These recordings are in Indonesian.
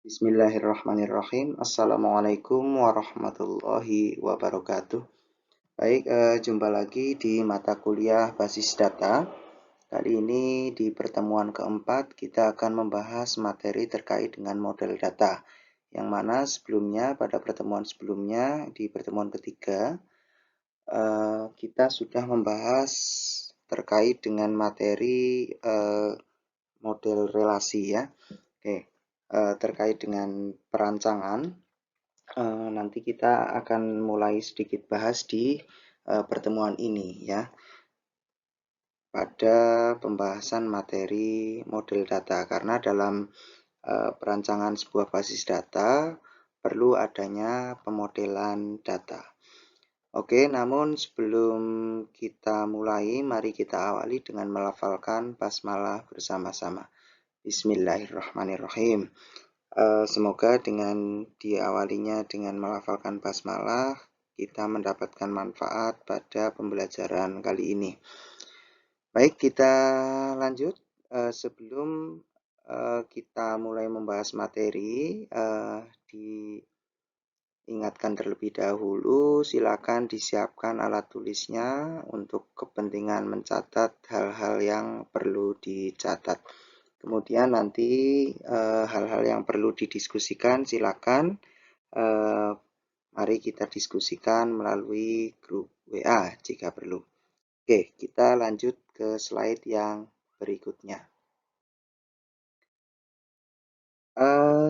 Bismillahirrahmanirrahim. Assalamualaikum warahmatullahi wabarakatuh. Baik, jumpa lagi di mata kuliah basis data. Kali ini di pertemuan keempat kita akan membahas materi terkait dengan model data. Yang mana sebelumnya, pada pertemuan sebelumnya, di pertemuan ketiga, kita sudah membahas terkait dengan materi model relasi ya. Oke. Terkait dengan perancangan, nanti kita akan mulai sedikit bahas di pertemuan ini ya, pada pembahasan materi model data, karena dalam perancangan sebuah basis data perlu adanya pemodelan data. Oke, namun sebelum kita mulai, mari kita awali dengan melafalkan basmalah bersama-sama. Bismillahirrahmanirrahim. Semoga dengan diawalinya dengan melafalkan basmalah, kita mendapatkan manfaat pada pembelajaran kali ini. Baik, kita lanjut. Sebelum kita mulai membahas materi, diingatkan terlebih dahulu, silakan disiapkan alat tulisnya untuk kepentingan mencatat hal-hal yang perlu dicatat. Kemudian nanti hal-hal yang perlu didiskusikan silakan mari kita diskusikan melalui grup WA jika perlu. Oke, kita lanjut ke slide yang berikutnya.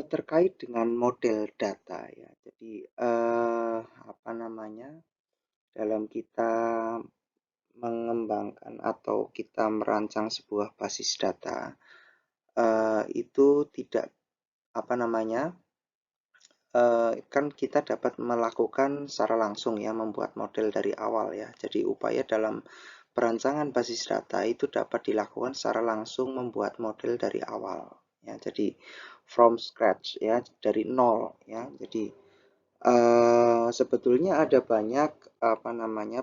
Terkait dengan model data ya. Jadi dalam kita mengembangkan atau kita merancang sebuah basis data, itu tidak kan kita dapat melakukan secara langsung ya, membuat model dari awal ya. Jadi upaya dalam perancangan basis data itu dapat dilakukan secara langsung, membuat model dari awal ya. Jadi from scratch ya, dari nol ya. Jadi sebetulnya ada banyak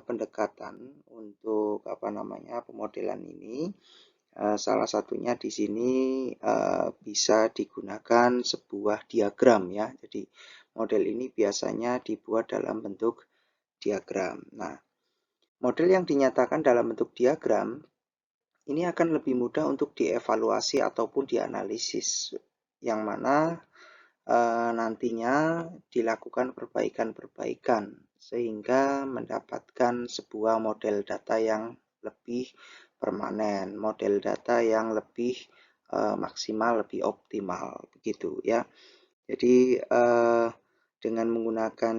pendekatan untuk pemodelan ini. Salah satunya di sini bisa digunakan sebuah diagram ya. Jadi model ini biasanya dibuat dalam bentuk diagram. Nah, model yang dinyatakan dalam bentuk diagram ini akan lebih mudah untuk dievaluasi ataupun dianalisis, yang mana nantinya dilakukan perbaikan-perbaikan sehingga mendapatkan sebuah model data yang lebih permanen, model data yang lebih maksimal, lebih optimal begitu ya. Jadi dengan menggunakan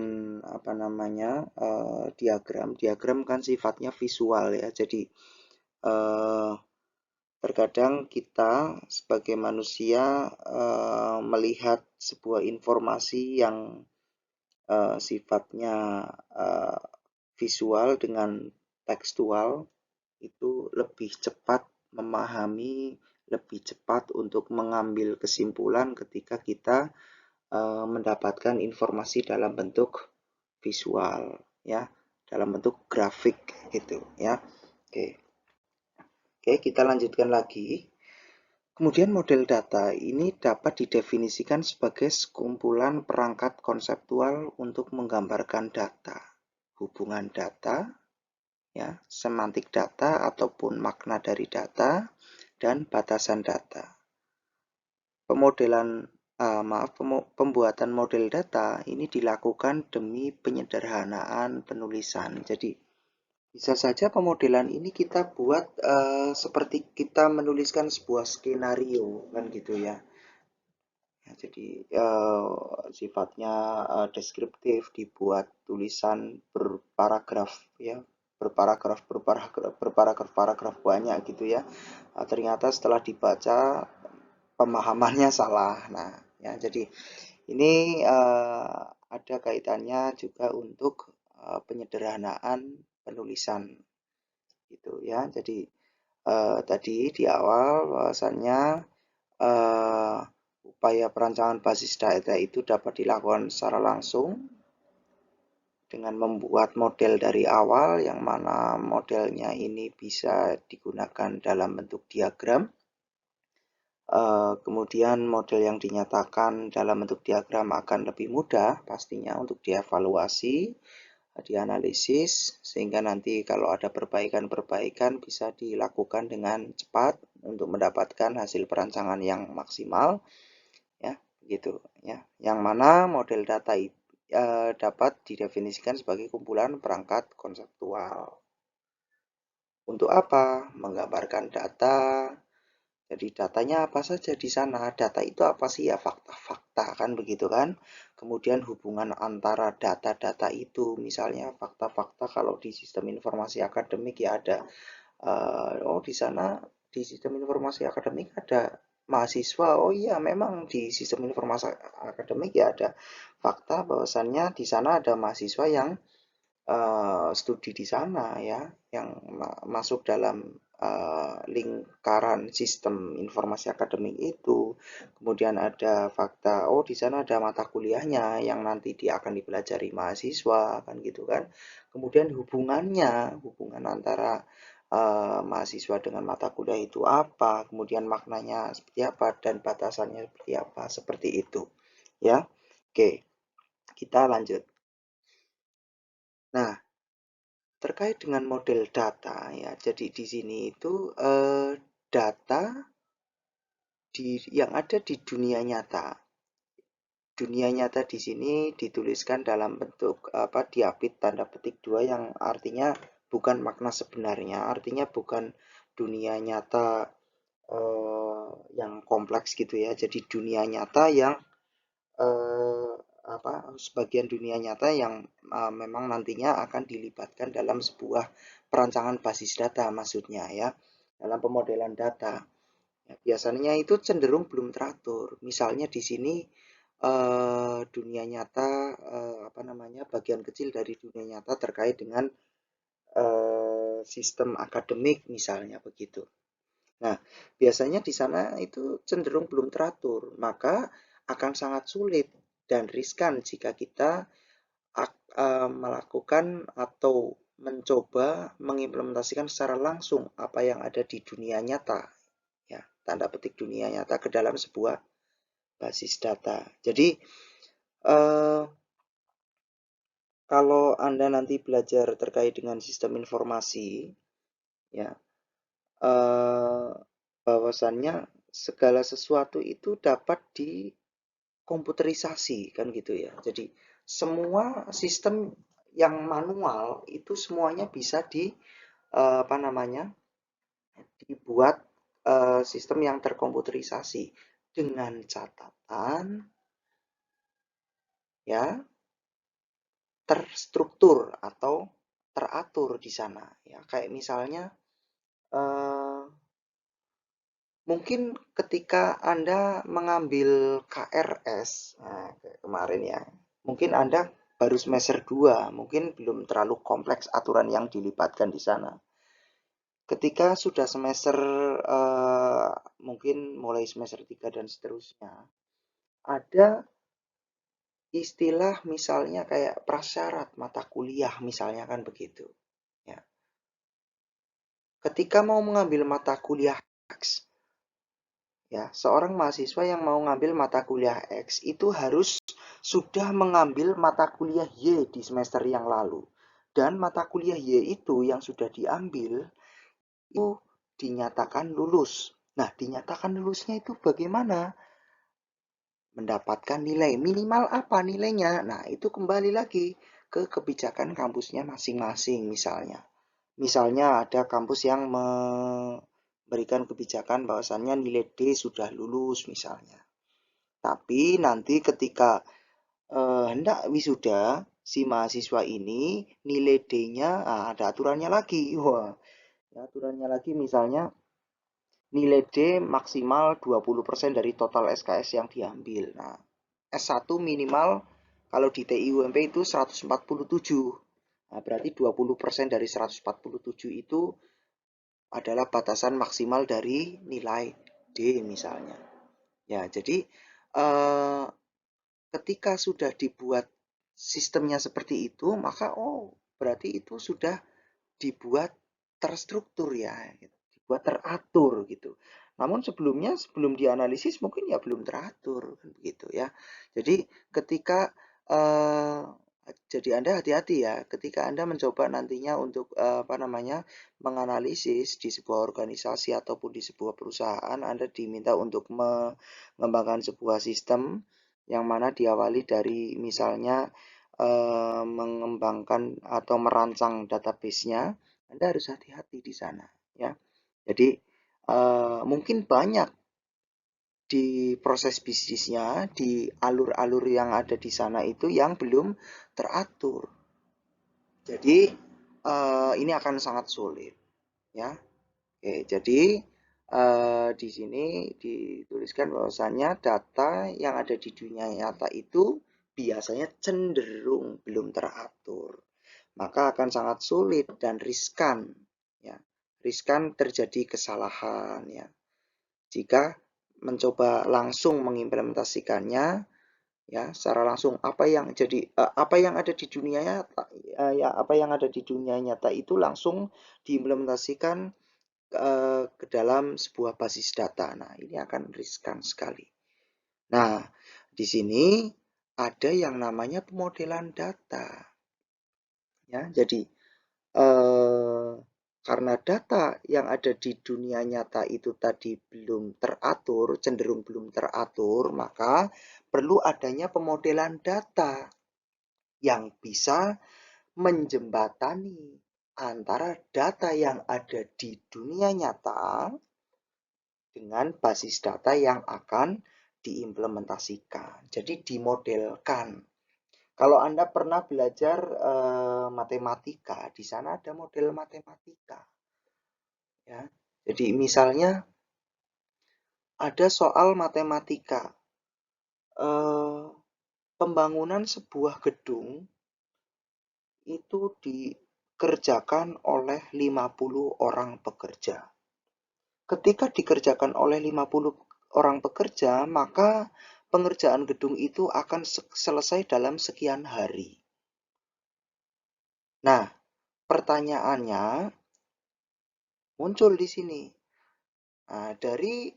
diagram kan sifatnya visual ya. Jadi terkadang kita sebagai manusia melihat sebuah informasi yang sifatnya visual dengan tekstual itu lebih cepat memahami, lebih cepat untuk mengambil kesimpulan ketika kita mendapatkan informasi dalam bentuk visual ya, dalam bentuk grafik gitu ya. Oke, kita lanjutkan lagi. Kemudian model data ini dapat didefinisikan sebagai sekumpulan perangkat konseptual untuk menggambarkan data, hubungan data, ya, semantik data ataupun makna dari data, dan batasan data. Pembuatan model data ini dilakukan demi penyederhanaan penulisan. Jadi bisa saja pemodelan ini kita buat seperti kita menuliskan sebuah skenario kan gitu ya. Jadi sifatnya deskriptif, dibuat tulisan berparagraf ya, berparagraf banyak gitu ya. Ternyata setelah dibaca pemahamannya salah. Nah, ya jadi ini ada kaitannya juga untuk penyederhanaan penulisan gitu ya. Jadi tadi di awal bahwasannya upaya perancangan basis data itu dapat dilakukan secara langsung dengan membuat model dari awal, yang mana modelnya ini bisa digunakan dalam bentuk diagram. Kemudian model yang dinyatakan dalam bentuk diagram akan lebih mudah pastinya untuk dievaluasi, dianalisis, sehingga nanti kalau ada perbaikan-perbaikan bisa dilakukan dengan cepat untuk mendapatkan hasil perancangan yang maksimal, ya, gitu ya. Yang mana model data dapat didefinisikan sebagai kumpulan perangkat konseptual. Untuk apa? Menggambarkan data. Jadi datanya apa saja di sana? Data itu apa sih? Ya fakta-fakta kan begitu kan? Kemudian hubungan antara data-data itu, misalnya fakta-fakta kalau di sistem informasi akademik ya ada, di sana di sistem informasi akademik ada mahasiswa. Oh iya, memang di sistem informasi akademik ya ada fakta bahwasannya di sana ada mahasiswa yang studi di sana ya, yang masuk dalam lingkaran sistem informasi akademik itu. Kemudian ada fakta, oh di sana ada mata kuliahnya yang nanti dia akan dipelajari mahasiswa kan gitu kan. Kemudian hubungan antara mahasiswa dengan mata kuliah itu apa, kemudian maknanya seperti apa dan batasannya seperti apa, seperti itu ya. Oke, kita lanjut. Nah, terkait dengan model data ya, jadi di sini itu data yang ada di dunia nyata. Dunia nyata di sini dituliskan dalam bentuk apa, diapit tanda petik 2 yang artinya bukan makna sebenarnya, artinya bukan dunia nyata yang kompleks gitu ya. Jadi dunia nyata yang eh, apa, sebagian dunia nyata yang memang nantinya akan dilibatkan dalam sebuah perancangan basis data maksudnya ya, dalam pemodelan data. Ya, biasanya itu cenderung belum teratur. Misalnya di sini dunia nyata, apa namanya, bagian kecil dari dunia nyata terkait dengan sistem akademik misalnya begitu. Nah, biasanya di sana itu cenderung belum teratur, maka akan sangat sulit dan riskan jika kita melakukan atau mencoba mengimplementasikan secara langsung apa yang ada di dunia nyata, ya, tanda petik dunia nyata ke dalam sebuah basis data. Jadi kalau Anda nanti belajar terkait dengan sistem informasi, ya, bahwasannya segala sesuatu itu dapat dikomputerisasi kan gitu ya. Jadi semua sistem yang manual itu semuanya bisa apa namanya, dibuat sistem yang terkomputerisasi dengan catatan ya terstruktur atau teratur di sana ya. Kayak misalnya eh, mungkin ketika Anda mengambil KRS, nah, kemarin ya, mungkin Anda baru semester 2, mungkin belum terlalu kompleks aturan yang dilibatkan di sana. Ketika sudah semester, mungkin mulai semester 3 dan seterusnya, ada istilah misalnya kayak prasyarat mata kuliah misalnya kan begitu. Ya. Ketika mau mengambil mata kuliah X, ya, seorang mahasiswa yang mau ngambil mata kuliah X itu harus sudah mengambil mata kuliah Y di semester yang lalu. Dan mata kuliah Y itu yang sudah diambil itu dinyatakan lulus. Nah, dinyatakan lulusnya itu bagaimana? Mendapatkan nilai minimal apa nilainya? Nah, itu kembali lagi ke kebijakan kampusnya masing-masing misalnya. Misalnya ada kampus yang memberikan kebijakan bahwasannya nilai D sudah lulus misalnya. Tapi nanti ketika hendak wisuda, si mahasiswa ini nilai D-nya ada aturannya lagi. Wah, aturannya lagi misalnya nilai D maksimal 20% dari total SKS yang diambil. Nah, S1 minimal kalau di TIUMP itu 147. Nah, berarti 20% dari 147 itu adalah batasan maksimal dari nilai D misalnya. Ya, jadi eh, ketika sudah dibuat sistemnya seperti itu, maka berarti itu sudah dibuat terstruktur ya, gitu. Dibuat teratur gitu. Namun sebelum dianalisis mungkin ya belum teratur begitu ya. Jadi ketika jadi Anda hati-hati ya ketika Anda mencoba nantinya untuk menganalisis di sebuah organisasi ataupun di sebuah perusahaan, Anda diminta untuk mengembangkan sebuah sistem yang mana diawali dari misalnya mengembangkan atau merancang database-nya. Anda harus hati-hati di sana ya. Jadi mungkin banyak di proses bisnisnya, di alur-alur yang ada di sana itu yang belum teratur. Jadi ini akan sangat sulit, ya. Oke, jadi di sini dituliskan bahwasannya data yang ada di dunia nyata itu biasanya cenderung belum teratur, maka akan sangat sulit dan riskan, ya. Riskan terjadi kesalahan, ya. Jika mencoba langsung mengimplementasikannya ya secara langsung apa yang ada di dunia nyata apa yang ada di dunia nyata itu langsung diimplementasikan ke dalam sebuah basis data. Nah, ini akan riskan sekali. Nah, di sini ada yang namanya pemodelan data. Ya, jadi karena data yang ada di dunia nyata itu tadi belum teratur, cenderung belum teratur, maka perlu adanya pemodelan data yang bisa menjembatani antara data yang ada di dunia nyata dengan basis data yang akan diimplementasikan. Jadi dimodelkan. Kalau Anda pernah belajar matematika, di sana ada model matematika. Ya. Jadi misalnya ada soal matematika. Pembangunan sebuah gedung itu dikerjakan oleh 50 orang pekerja. Ketika dikerjakan oleh 50 orang pekerja, maka pengerjaan gedung itu akan selesai dalam sekian hari. Nah, pertanyaannya muncul di sini. Nah, dari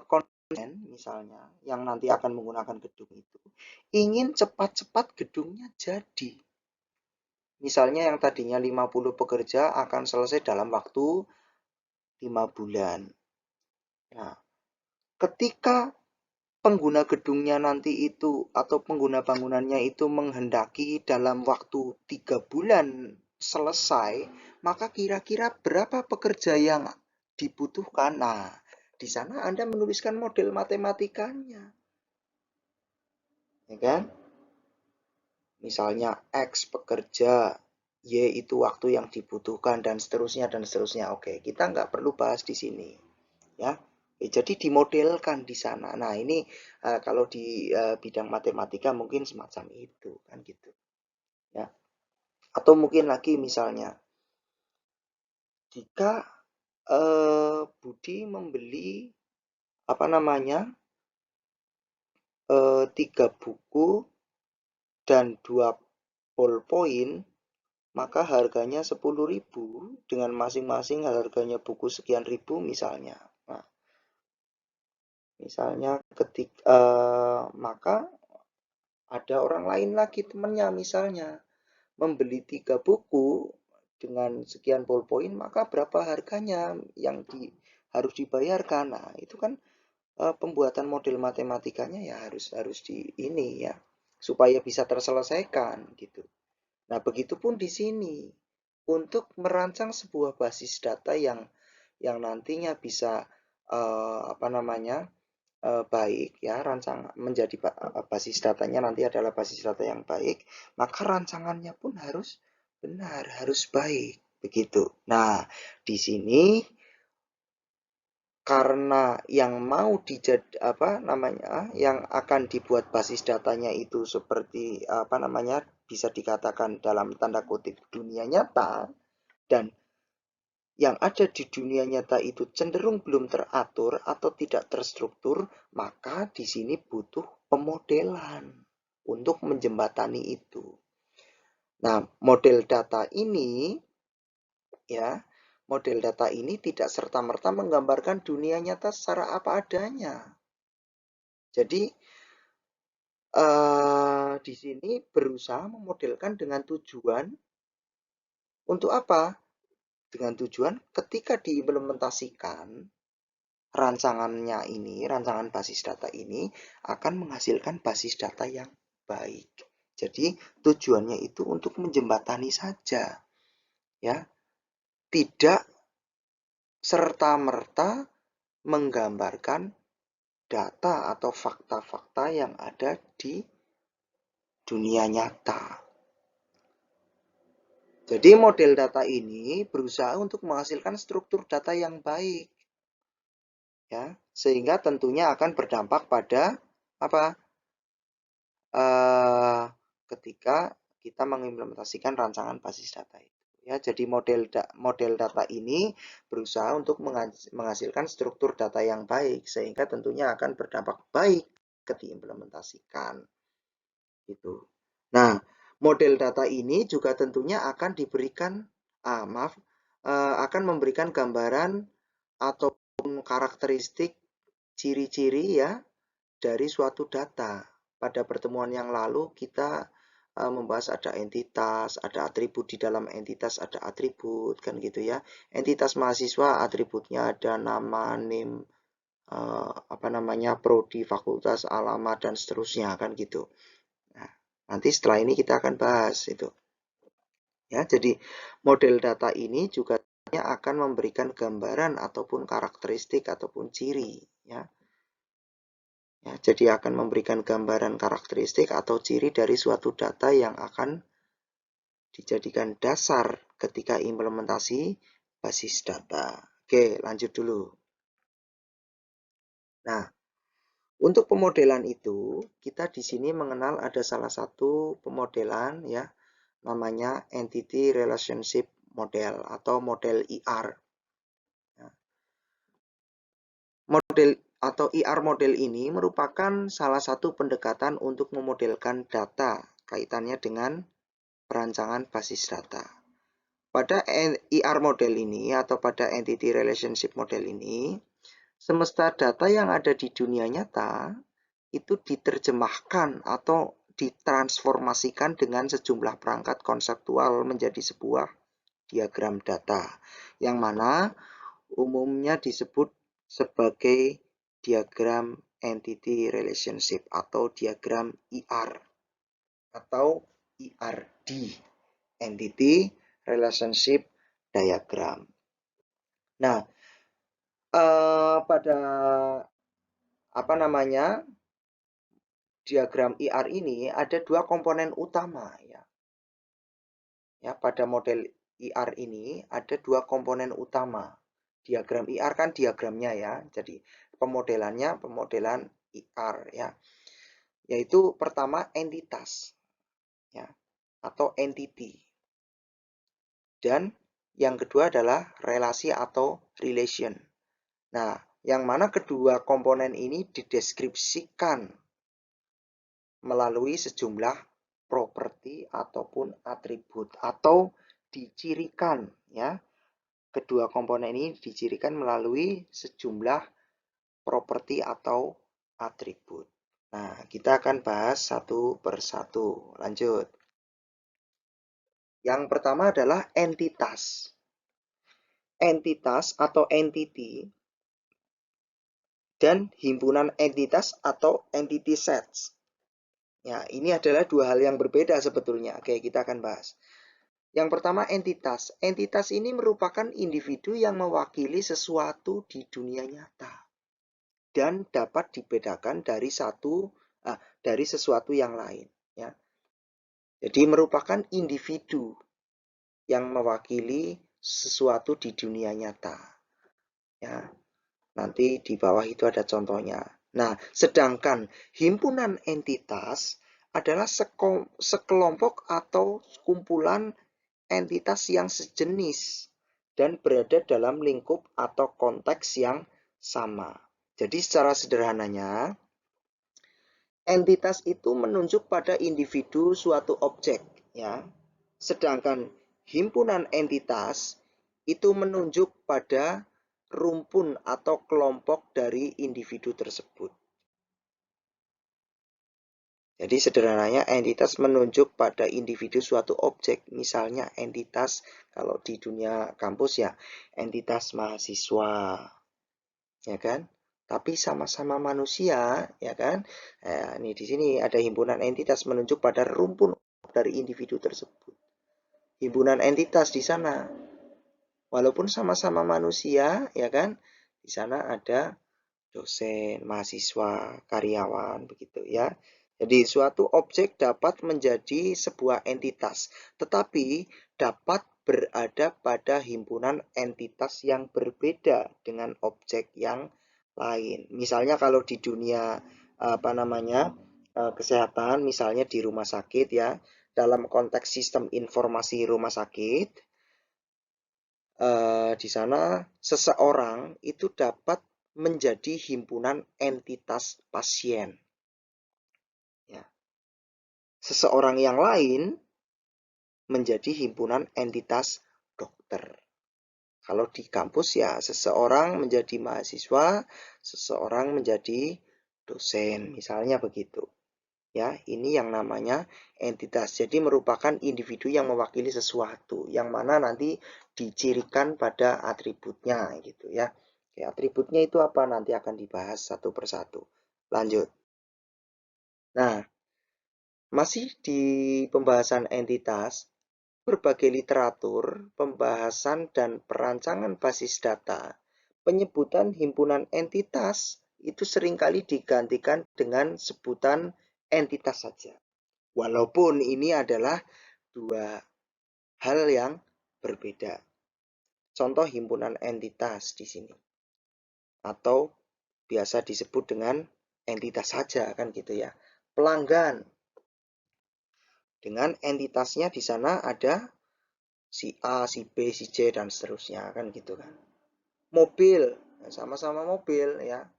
konsumen misalnya yang nanti akan menggunakan gedung itu ingin cepat-cepat gedungnya jadi. Misalnya yang tadinya 50 pekerja akan selesai dalam waktu 5 bulan. Nah, ketika pengguna gedungnya nanti itu atau pengguna bangunannya itu menghendaki dalam waktu 3 bulan selesai, maka kira-kira berapa pekerja yang dibutuhkan? Nah, di sana Anda menuliskan model matematikanya. Ya kan? Misalnya X pekerja, Y itu waktu yang dibutuhkan dan seterusnya dan seterusnya. Oke, kita nggak perlu bahas di sini. Ya. Jadi dimodelkan di sana. Nah, ini kalau di bidang matematika mungkin semacam itu kan gitu. Ya. Atau mungkin lagi misalnya jika Budi membeli 3 buku dan 2 ballpoint, maka harganya 10.000 dengan masing-masing harganya buku sekian ribu misalnya. Nah, misalnya maka ada orang lain lagi temannya misalnya membeli 3 buku dengan sekian ballpoint, maka berapa harganya yang harus dibayarkan. Nah, itu kan pembuatan model matematikanya ya harus di ini ya supaya bisa terselesaikan gitu. Nah, begitupun di sini untuk merancang sebuah basis data yang nantinya bisa baik ya menjadi basis datanya nanti adalah basis data yang baik, maka rancangannya pun harus benar, harus baik begitu. Nah, di sini karena yang mau yang akan dibuat basis datanya itu seperti bisa dikatakan dalam tanda kutip dunia nyata, dan yang ada di dunia nyata itu cenderung belum teratur atau tidak terstruktur, maka di sini butuh pemodelan untuk menjembatani itu. Nah, model data ini ya model data ini tidak serta-merta menggambarkan dunia nyata secara apa adanya. Jadi di sini berusaha memodelkan dengan tujuan untuk apa? Dengan tujuan ketika diimplementasikan rancangan basis data ini akan menghasilkan basis data yang baik. Jadi tujuannya itu untuk menjembatani saja, ya, tidak serta-merta menggambarkan data atau fakta-fakta yang ada di dunia nyata. Jadi model data ini berusaha untuk menghasilkan struktur data yang baik, ya, sehingga tentunya akan berdampak pada apa? Ketika kita mengimplementasikan rancangan basis data itu. Ya, jadi model data ini berusaha untuk menghasilkan struktur data yang baik, sehingga tentunya akan berdampak baik ketika diimplementasikan. Gitu. Nah, model data ini juga tentunya akan diberikan, akan memberikan gambaran ataupun karakteristik ciri-ciri ya dari suatu data. Pada pertemuan yang lalu kita membahas ada entitas, ada atribut di dalam entitas, ada atribut kan gitu ya. Entitas mahasiswa atributnya ada nama, name, prodi, fakultas, alamat dan seterusnya kan gitu. Nah, nanti setelah ini kita akan bahas itu. Ya, jadi model data ini juga akan memberikan gambaran ataupun karakteristik ataupun ciri ya. Ya, jadi akan memberikan gambaran karakteristik atau ciri dari suatu data yang akan dijadikan dasar ketika implementasi basis data. Oke, lanjut dulu. Nah, untuk pemodelan itu, kita di sini mengenal ada salah satu pemodelan ya, namanya Entity Relationship Model atau model IR. Model atau IR model ini merupakan salah satu pendekatan untuk memodelkan data kaitannya dengan perancangan basis data. Pada IR model ini atau pada Entity Relationship Model ini, semesta data yang ada di dunia nyata itu diterjemahkan atau ditransformasikan dengan sejumlah perangkat konseptual menjadi sebuah diagram data, yang mana umumnya disebut sebagai diagram Entity Relationship atau diagram IR atau IRD, Entity Relationship Diagram. Nah, pada diagram IR ini ada dua komponen utama ya. Ya, pada model IR ini ada dua komponen utama. Diagram IR kan diagramnya ya. Jadi pemodelan IR ya. Yaitu pertama entitas ya atau entity. Dan yang kedua adalah relasi atau relation. Nah, yang mana kedua komponen ini dideskripsikan melalui sejumlah properti ataupun atribut atau dicirikan ya. Kedua komponen ini dicirikan melalui sejumlah properti atau atribut. Nah, kita akan bahas satu persatu. Lanjut. Yang pertama adalah entitas. Entitas atau entity dan himpunan entitas atau entity sets. Ya, ini adalah dua hal yang berbeda sebetulnya. Oke, kita akan bahas. Yang pertama entitas. Entitas ini merupakan individu yang mewakili sesuatu di dunia nyata dan dapat dibedakan dari sesuatu yang lain. Ya. Jadi merupakan individu yang mewakili sesuatu di dunia nyata. Ya. Nanti di bawah itu ada contohnya. Nah, sedangkan himpunan entitas adalah sekelompok atau kumpulan entitas yang sejenis dan berada dalam lingkup atau konteks yang sama. Jadi secara sederhananya, entitas itu menunjuk pada individu suatu objek, ya. Sedangkan himpunan entitas itu menunjuk pada rumpun atau kelompok dari individu tersebut. Jadi sederhananya entitas menunjuk pada individu suatu objek. Misalnya entitas kalau di dunia kampus ya entitas mahasiswa, ya kan? Tapi sama-sama manusia, ya kan? Ini di sini ada himpunan entitas menunjuk pada rumpun dari individu tersebut. Himpunan entitas di sana, walaupun sama-sama manusia, ya kan? Di sana ada dosen, mahasiswa, karyawan, begitu ya. Jadi suatu objek dapat menjadi sebuah entitas, tetapi dapat berada pada himpunan entitas yang berbeda dengan objek yang lain. Misalnya kalau di dunia kesehatan, misalnya di rumah sakit ya, dalam konteks sistem informasi rumah sakit, di sana seseorang itu dapat menjadi himpunan entitas pasien. Ya. Seseorang yang lain menjadi himpunan entitas dokter. Kalau di kampus ya seseorang menjadi mahasiswa, seseorang menjadi dosen, misalnya begitu. Ya, ini yang namanya entitas. Jadi merupakan individu yang mewakili sesuatu, yang mana nanti dicirikan pada atributnya gitu ya. Oke, atributnya itu apa nanti akan dibahas satu persatu. Lanjut. Nah, masih di pembahasan entitas, berbagai literatur, pembahasan dan perancangan basis data, penyebutan himpunan entitas itu seringkali digantikan dengan sebutan entitas saja. Walaupun ini adalah dua hal yang berbeda. Contoh himpunan entitas di sini. Atau biasa disebut dengan entitas saja kan gitu ya. Pelanggan. Dengan entitasnya di sana ada si A, si B, si C dan seterusnya kan gitu kan. Mobil, sama-sama mobil ya.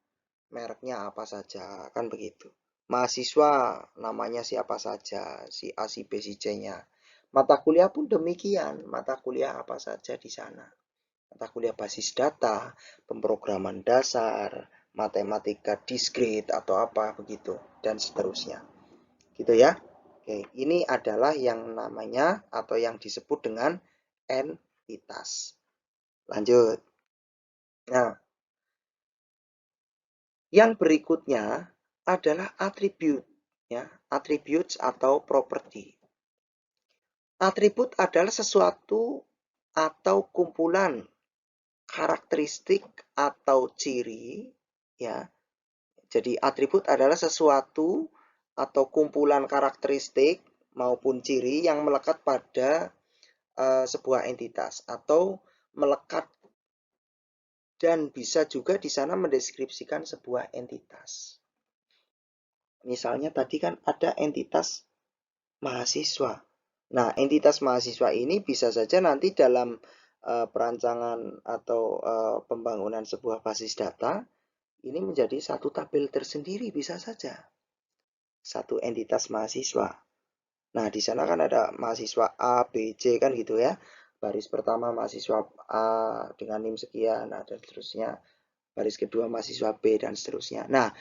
Mereknya apa saja kan begitu. Mahasiswa namanya siapa saja, si A, si B, si C-nya. Mata kuliah pun demikian, mata kuliah apa saja di sana. Mata kuliah basis data, pemrograman dasar, matematika diskrit atau apa begitu dan seterusnya. Gitu ya. Oke, ini adalah yang namanya atau yang disebut dengan entitas. Lanjut. Nah, yang berikutnya adalah atribut, ya, attributes atau properti. Atribut adalah sesuatu atau kumpulan karakteristik atau ciri, ya. Jadi atribut adalah sesuatu atau kumpulan karakteristik maupun ciri yang melekat pada sebuah entitas atau melekat dan bisa juga di sana mendeskripsikan sebuah entitas. Misalnya tadi kan ada entitas mahasiswa. Nah, entitas mahasiswa ini bisa saja nanti dalam perancangan atau pembangunan sebuah basis data ini menjadi satu tabel tersendiri bisa saja. Satu entitas mahasiswa. Nah, di sana kan ada mahasiswa A, B, C kan gitu ya. Baris pertama mahasiswa A dengan NIM sekian, nah, dan seterusnya. Baris kedua mahasiswa B dan seterusnya. Nah,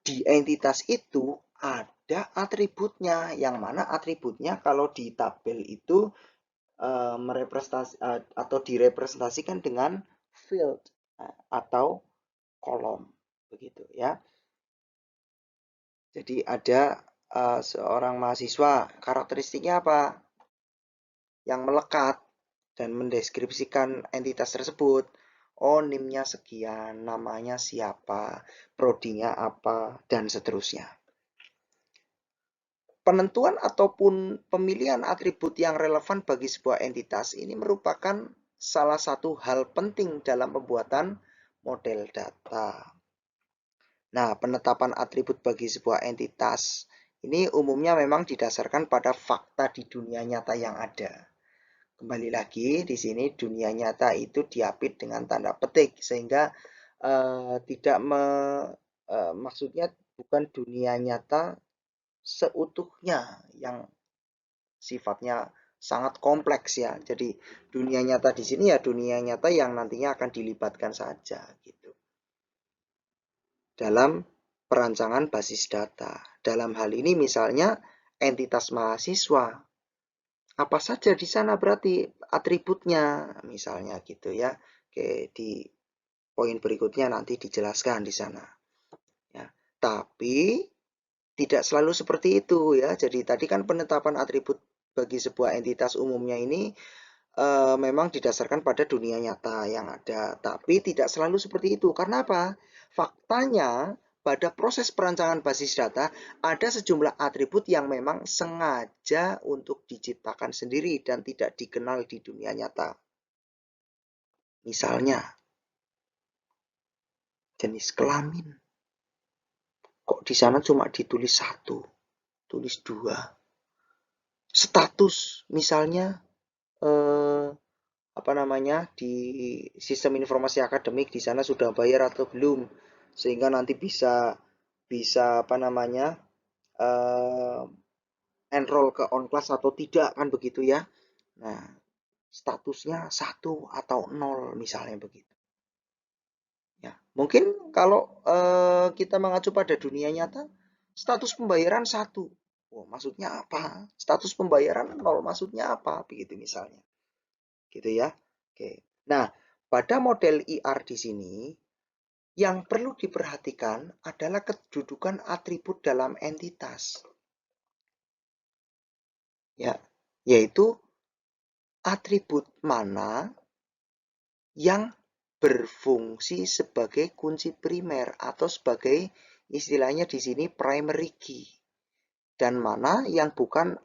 di entitas itu ada atributnya, yang mana atributnya kalau di tabel itu atau direpresentasikan dengan field atau kolom, begitu ya. Jadi ada seorang mahasiswa, karakteristiknya apa? Yang melekat dan mendeskripsikan entitas tersebut. Oh, NIM-nya sekian, namanya siapa, prodinya apa, dan seterusnya. Penentuan ataupun pemilihan atribut yang relevan bagi sebuah entitas ini merupakan salah satu hal penting dalam pembuatan model data. Nah, penetapan atribut bagi sebuah entitas ini umumnya memang didasarkan pada fakta di dunia nyata yang ada. Kembali lagi di sini dunia nyata itu diapit dengan tanda petik sehingga tidak maksudnya bukan dunia nyata seutuhnya yang sifatnya sangat kompleks ya. Jadi dunia nyata di sini ya dunia nyata yang nantinya akan dilibatkan saja gitu. Dalam perancangan basis data. Dalam hal ini misalnya entitas mahasiswa. Apa saja di sana berarti atributnya misalnya gitu ya. Oke, di poin berikutnya nanti dijelaskan di sana. Ya. Tapi tidak selalu seperti itu ya. Jadi tadi kan penetapan atribut bagi sebuah entitas umumnya ini memang didasarkan pada dunia nyata yang ada. Tapi tidak selalu seperti itu. Karena apa? Faktanya pada proses perancangan basis data ada sejumlah atribut yang memang sengaja untuk diciptakan sendiri dan tidak dikenal di dunia nyata. Misalnya, jenis kelamin. Kok di sana cuma ditulis 1, tulis 2. Status, misalnya di sistem informasi akademik di sana sudah bayar atau belum, sehingga nanti bisa enroll ke on class atau tidak kan begitu ya. Nah, statusnya 1 atau 0 misalnya begitu. Ya, mungkin kalau kita mengacu pada dunia nyata, status pembayaran 1. Oh, maksudnya apa? Status pembayaran 0 maksudnya apa? Begitu misalnya. Gitu ya. Oke. Nah, pada model IR di sini yang perlu diperhatikan adalah kedudukan atribut dalam entitas. Ya, yaitu atribut mana yang berfungsi sebagai kunci primer atau sebagai istilahnya di sini primary key dan mana yang bukan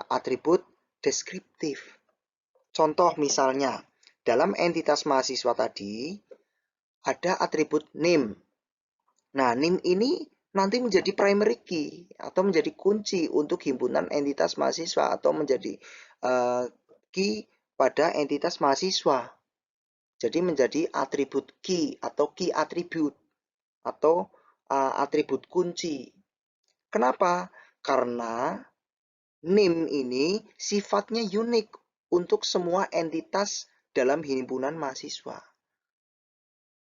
atribut deskriptif. Contoh misalnya, dalam entitas mahasiswa tadi ada atribut name. Nah, name ini nanti menjadi primary key atau menjadi kunci untuk himpunan entitas mahasiswa atau menjadi key pada entitas mahasiswa. Jadi menjadi atribut key atau key attribute atau atribut kunci. Kenapa? Karena name ini sifatnya unik untuk semua entitas dalam himpunan mahasiswa.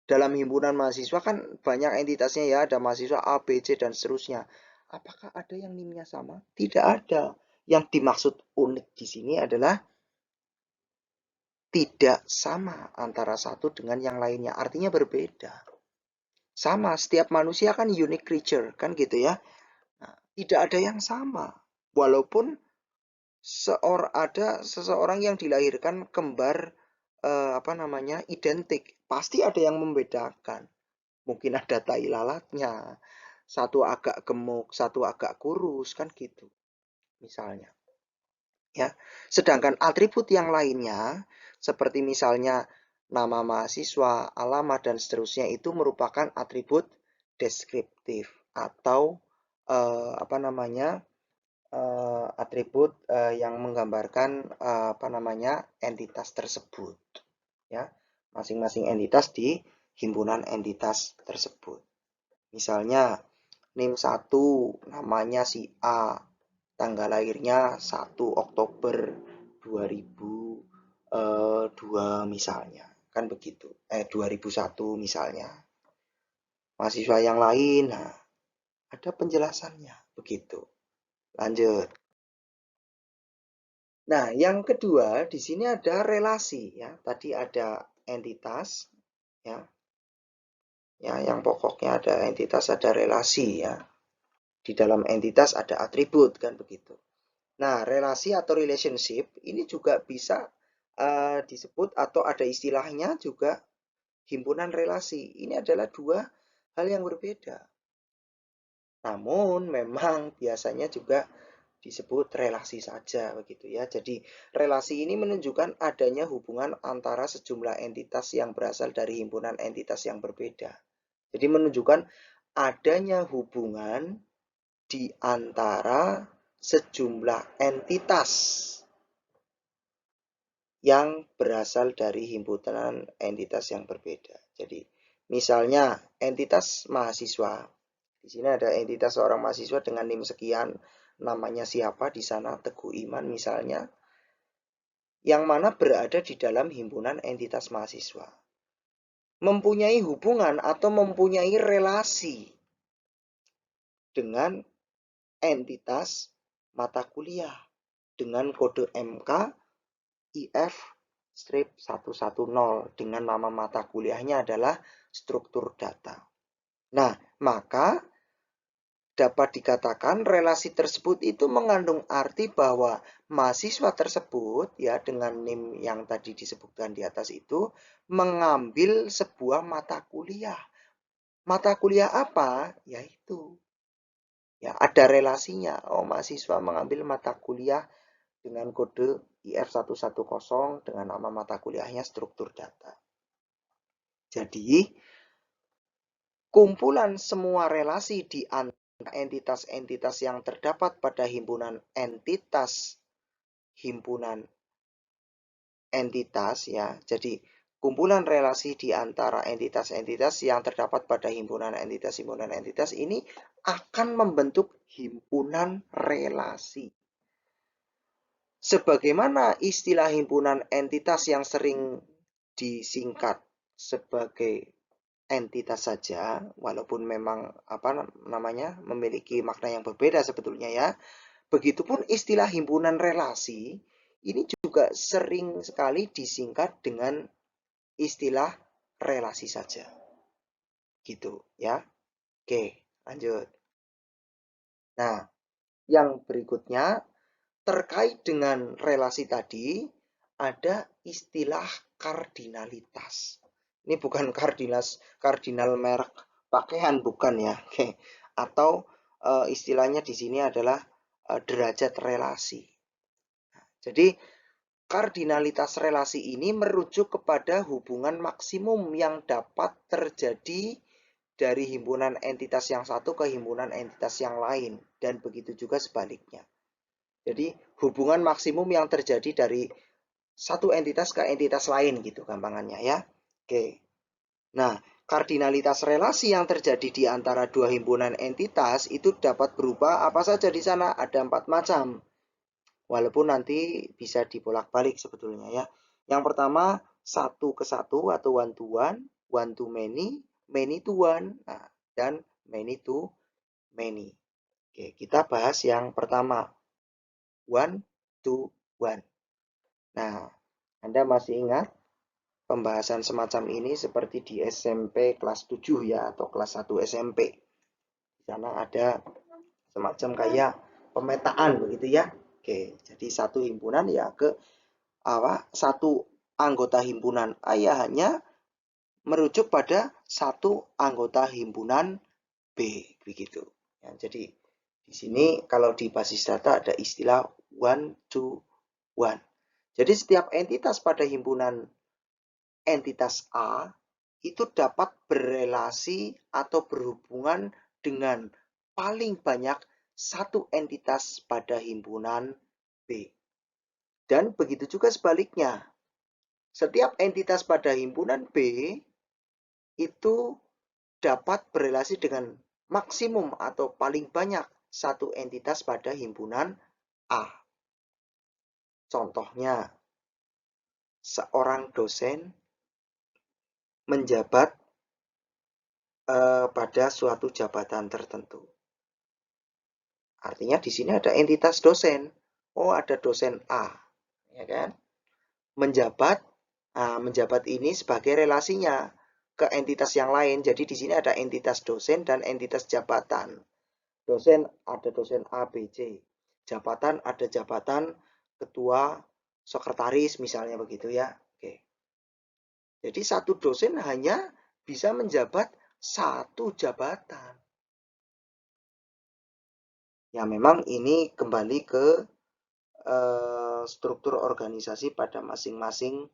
Dalam himpunan mahasiswa kan banyak entitasnya ya, ada mahasiswa A, B, C, dan seterusnya. Apakah ada yang NIM-nya sama? Tidak ada. Yang dimaksud unik di sini adalah tidak sama antara satu dengan yang lainnya. Artinya berbeda. Sama, setiap manusia kan unique creature, kan gitu ya. Nah, tidak ada yang sama. Walaupun ada seseorang yang dilahirkan kembar identik, pasti ada yang membedakan. Mungkin ada tai lalatnya, satu agak gemuk, satu agak kurus, kan gitu. Misalnya. Ya. Sedangkan atribut yang lainnya seperti misalnya nama mahasiswa, alamat dan seterusnya itu merupakan atribut deskriptif atau atribut yang menggambarkan entitas tersebut. Ya, masing-masing entitas di himpunan entitas tersebut. Misalnya NIM 1 namanya si A, tanggal lahirnya 1 Oktober 2002 misalnya. Kan begitu. 2001 misalnya. Mahasiswa yang lain, nah, ada penjelasannya. Begitu. Lanjut. Nah, yang kedua di sini ada relasi ya. Tadi ada entitas ya. Ya, yang pokoknya ada entitas, ada relasi ya. Di dalam entitas ada atribut kan begitu. Nah, relasi atau relationship ini juga bisa disebut atau ada istilahnya juga himpunan relasi. Ini adalah dua hal yang berbeda. Namun memang biasanya juga disebut relasi saja begitu ya. Jadi relasi ini menunjukkan adanya hubungan antara sejumlah entitas yang berasal dari himpunan entitas yang berbeda. Jadi menunjukkan adanya hubungan di antara sejumlah entitas yang berasal dari himpunan entitas yang berbeda. Jadi misalnya entitas mahasiswa. Di sini ada entitas seorang mahasiswa dengan NIM sekian, namanya siapa di sana, Teguh Iman misalnya. yang mana berada di dalam himpunan entitas mahasiswa. Mempunyai hubungan atau mempunyai relasi dengan entitas mata kuliah dengan kode MK IF-110 dengan nama mata kuliahnya adalah struktur data. Nah, maka dapat dikatakan relasi tersebut itu mengandung arti bahwa mahasiswa tersebut ya dengan NIM yang tadi disebutkan di atas itu mengambil sebuah mata kuliah. Mata kuliah apa? Yaitu ya ada relasinya. Oh, mahasiswa mengambil mata kuliah dengan kode IF110 dengan nama mata kuliahnya struktur data. Jadi, kumpulan semua relasi di antara entitas-entitas yang terdapat pada himpunan entitas ya. Jadi kumpulan relasi di antara entitas-entitas yang terdapat pada himpunan entitas ini akan membentuk himpunan relasi. Sebagaimana istilah himpunan entitas yang sering disingkat sebagai entitas saja, walaupun memang memiliki makna yang berbeda sebetulnya ya. Begitupun istilah himpunan relasi ini juga sering sekali disingkat dengan istilah relasi saja. Gitu ya. Oke, lanjut. Nah, yang berikutnya terkait dengan relasi tadi ada istilah kardinalitas. Ini bukan kardinal merek pakaian, bukan ya. Oke. Atau istilahnya di sini adalah derajat relasi. Jadi kardinalitas relasi ini merujuk kepada hubungan maksimum yang dapat terjadi dari himpunan entitas yang satu ke himpunan entitas yang lain dan begitu juga sebaliknya. Jadi hubungan maksimum yang terjadi dari satu entitas ke entitas lain gitu gampangannya ya. Oke. Nah, kardinalitas relasi yang terjadi di antara dua himpunan entitas itu dapat berupa apa saja di sana? Ada 4 macam. Walaupun nanti bisa dibolak-balik sebetulnya ya. Yang pertama, satu ke satu atau one to many, many to one, dan many to many. Oke, kita bahas yang pertama, one to one. Nah, Anda masih ingat pembahasan semacam ini seperti di SMP kelas 7 ya, atau kelas 1 SMP. Di sana ada semacam kayak pemetaan begitu ya. Oke, jadi satu himpunan ya satu anggota himpunan A ya hanya merujuk pada satu anggota himpunan B begitu. Ya, jadi di sini kalau di basis data ada istilah one to one. Jadi setiap entitas pada himpunan entitas A itu dapat berelasi atau berhubungan dengan paling banyak satu entitas pada himpunan B. Dan begitu juga sebaliknya. Setiap entitas pada himpunan B itu dapat berelasi dengan maksimum atau paling banyak satu entitas pada himpunan A. Contohnya, seorang dosen menjabat pada suatu jabatan tertentu. Artinya di sini ada entitas dosen. Oh, ada dosen A, ya kan? Menjabat ini sebagai relasinya ke entitas yang lain. Jadi di sini ada entitas dosen dan entitas jabatan. Dosen ada dosen A, B, C. Jabatan ada jabatan ketua, sekretaris misalnya begitu ya. Oke. Jadi satu dosen hanya bisa menjabat satu jabatan. Ya memang ini kembali ke struktur organisasi pada masing-masing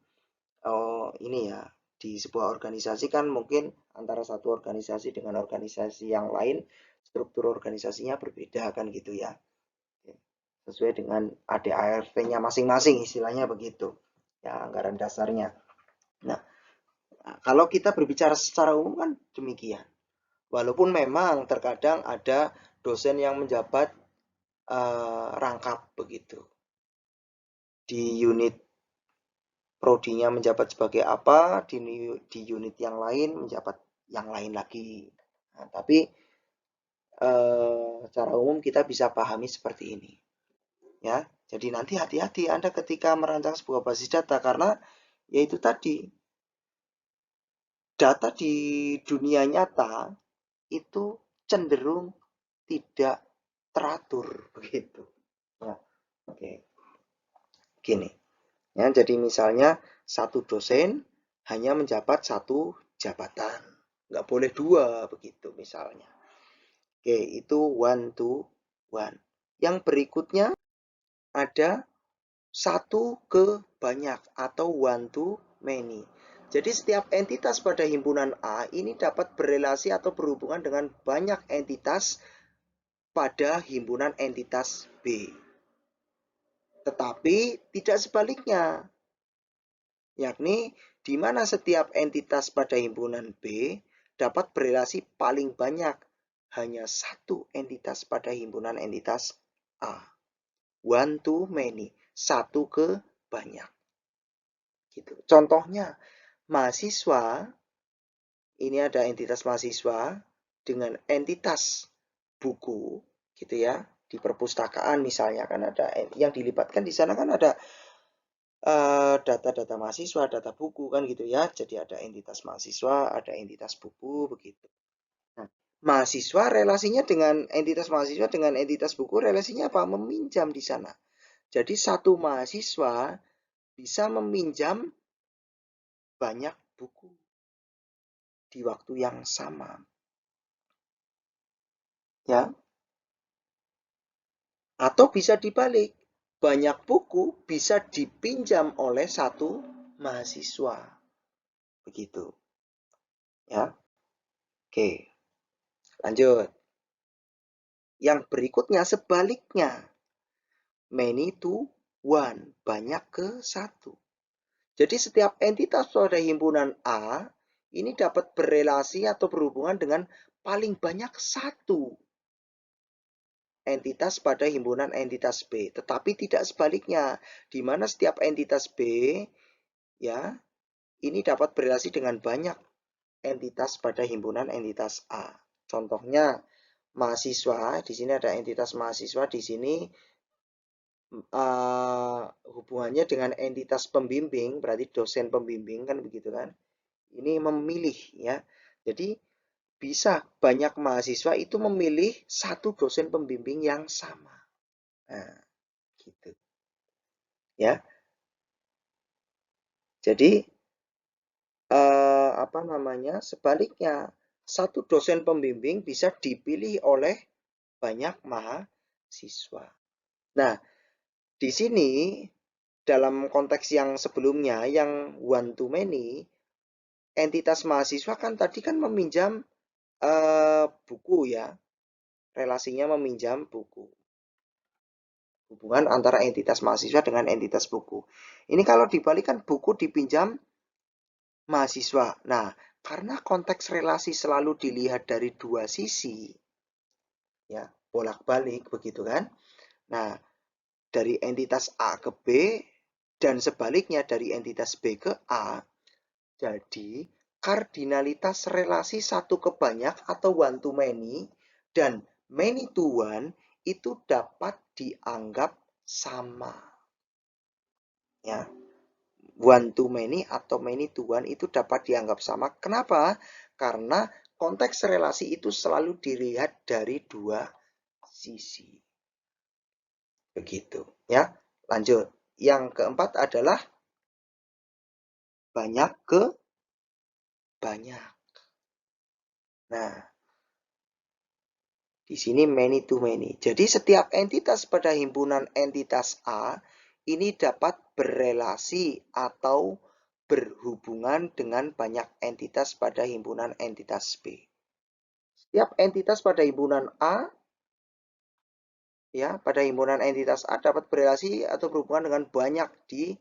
ini ya. Di sebuah organisasi kan mungkin antara satu organisasi dengan organisasi yang lain struktur organisasinya berbeda kan gitu ya. Sesuai dengan ADART-nya masing-masing istilahnya begitu. Ya, anggaran dasarnya. Nah, kalau kita berbicara secara umum kan demikian. Walaupun memang terkadang ada dosen yang menjabat rangkap begitu. Di unit prodinya menjabat sebagai apa, di unit yang lain menjabat yang lain lagi. Nah, tapi secara umum kita bisa pahami seperti ini. Ya, jadi nanti hati-hati Anda ketika merancang sebuah basis data karena yaitu tadi data di dunia nyata itu cenderung tidak teratur begitu. Nah, oke. Gini. Ya, jadi misalnya satu dosen hanya menjabat satu jabatan. Nggak boleh dua begitu misalnya. Oke, itu one to one. Yang berikutnya ada satu ke banyak atau one to many. Jadi setiap entitas pada himpunan A ini dapat berelasi atau berhubungan dengan banyak entitas pada himpunan entitas B. Tetapi tidak sebaliknya, yakni di mana setiap entitas pada himpunan B dapat berelasi paling banyak hanya satu entitas pada himpunan entitas A. One to many, satu ke banyak. Gitu. Contohnya, mahasiswa, ini ada entitas mahasiswa dengan entitas buku, gitu ya, di perpustakaan misalnya kan ada yang dilibatkan di sana kan ada data-data mahasiswa, data buku kan gitu ya. Jadi ada entitas mahasiswa, ada entitas buku begitu. Nah, mahasiswa relasinya dengan entitas mahasiswa dengan entitas buku relasinya apa? Meminjam di sana. Jadi satu mahasiswa bisa meminjam banyak buku di waktu yang sama. Ya. Atau bisa dibalik. Banyak buku bisa dipinjam oleh satu mahasiswa. Begitu. Ya. Oke. Lanjut. Yang berikutnya sebaliknya. Many to one. Banyak ke satu. Jadi setiap entitas pada himpunan A ini dapat berelasi atau berhubungan dengan paling banyak satu entitas pada himpunan entitas B. Tetapi tidak sebaliknya. Di mana setiap entitas B ya ini dapat berelasi dengan banyak entitas pada himpunan entitas A. Contohnya mahasiswa, di sini ada entitas mahasiswa, di sini hubungannya dengan entitas pembimbing, berarti dosen pembimbing kan begitu kan. Ini memilih ya. Jadi bisa banyak mahasiswa itu memilih satu dosen pembimbing yang sama. Nah, gitu. Ya. Jadi apa namanya? Sebaliknya, satu dosen pembimbing bisa dipilih oleh banyak mahasiswa. Nah, di sini dalam konteks yang sebelumnya yang one to many, entitas mahasiswa kan tadi kan meminjam buku ya. Relasinya meminjam buku. Hubungan antara entitas mahasiswa dengan entitas buku. Ini kalau dibalikan buku dipinjam mahasiswa. Nah, karena konteks relasi selalu dilihat dari dua sisi, ya bolak-balik begitu kan. Nah, dari entitas A ke B dan sebaliknya dari entitas B ke A, jadi kardinalitas relasi satu ke banyak atau one to many dan many to one itu dapat dianggap sama. Ya, one to many atau many to one itu dapat dianggap sama. Kenapa? Karena konteks relasi itu selalu dilihat dari dua sisi. Begitu, ya. Lanjut. Yang keempat adalah banyak ke banyak. Nah, di sini many to many. Jadi setiap entitas pada himpunan entitas A ini dapat berelasi atau berhubungan dengan banyak entitas pada himpunan entitas B. Setiap entitas pada himpunan A ya, pada himpunan entitas A dapat berelasi atau berhubungan dengan banyak di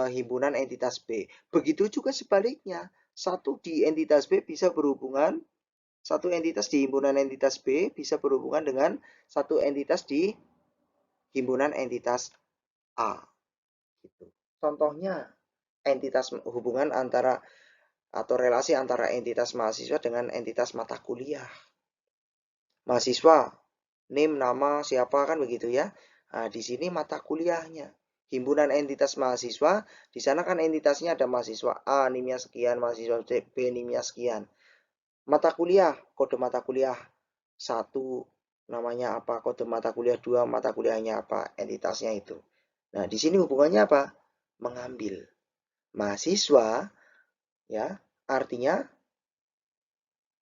himpunan entitas B. Begitu juga sebaliknya. Satu di entitas B bisa berhubungan, satu entitas di himpunan entitas B bisa berhubungan dengan satu entitas di himpunan entitas A. Gitu. Contohnya, hubungan antara atau relasi antara entitas mahasiswa dengan entitas mata kuliah. Mahasiswa, NIM, nama, siapa, kan begitu ya. Nah, di sini mata kuliahnya. Himpunan entitas mahasiswa, di sana kan entitasnya ada mahasiswa A, NIM-nya sekian, mahasiswa B, NIM-nya sekian. Mata kuliah, kode mata kuliah 1, namanya apa, kode mata kuliah 2, mata kuliahnya apa, entitasnya itu. Nah, di sini hubungannya apa? Mengambil. Mahasiswa, ya, artinya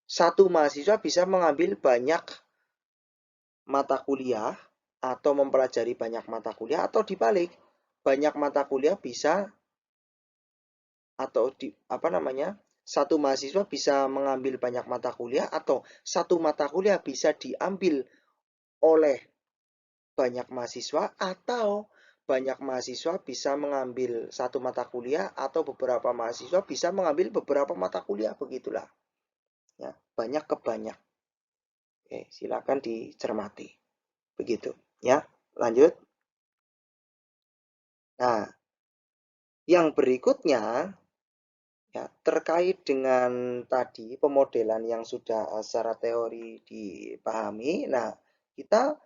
satu mahasiswa bisa mengambil banyak mata kuliah atau mempelajari banyak mata kuliah, atau dibalik, banyak mata kuliah bisa atau satu mahasiswa bisa mengambil banyak mata kuliah, atau satu mata kuliah bisa diambil oleh banyak mahasiswa, atau banyak mahasiswa bisa mengambil satu mata kuliah, atau beberapa mahasiswa bisa mengambil beberapa mata kuliah, begitulah. Ya, banyak ke banyak. Oke, silakan dicermati. Begitu, ya. Lanjut. Nah, yang berikutnya ya terkait dengan tadi pemodelan yang sudah secara teori dipahami. Nah, kita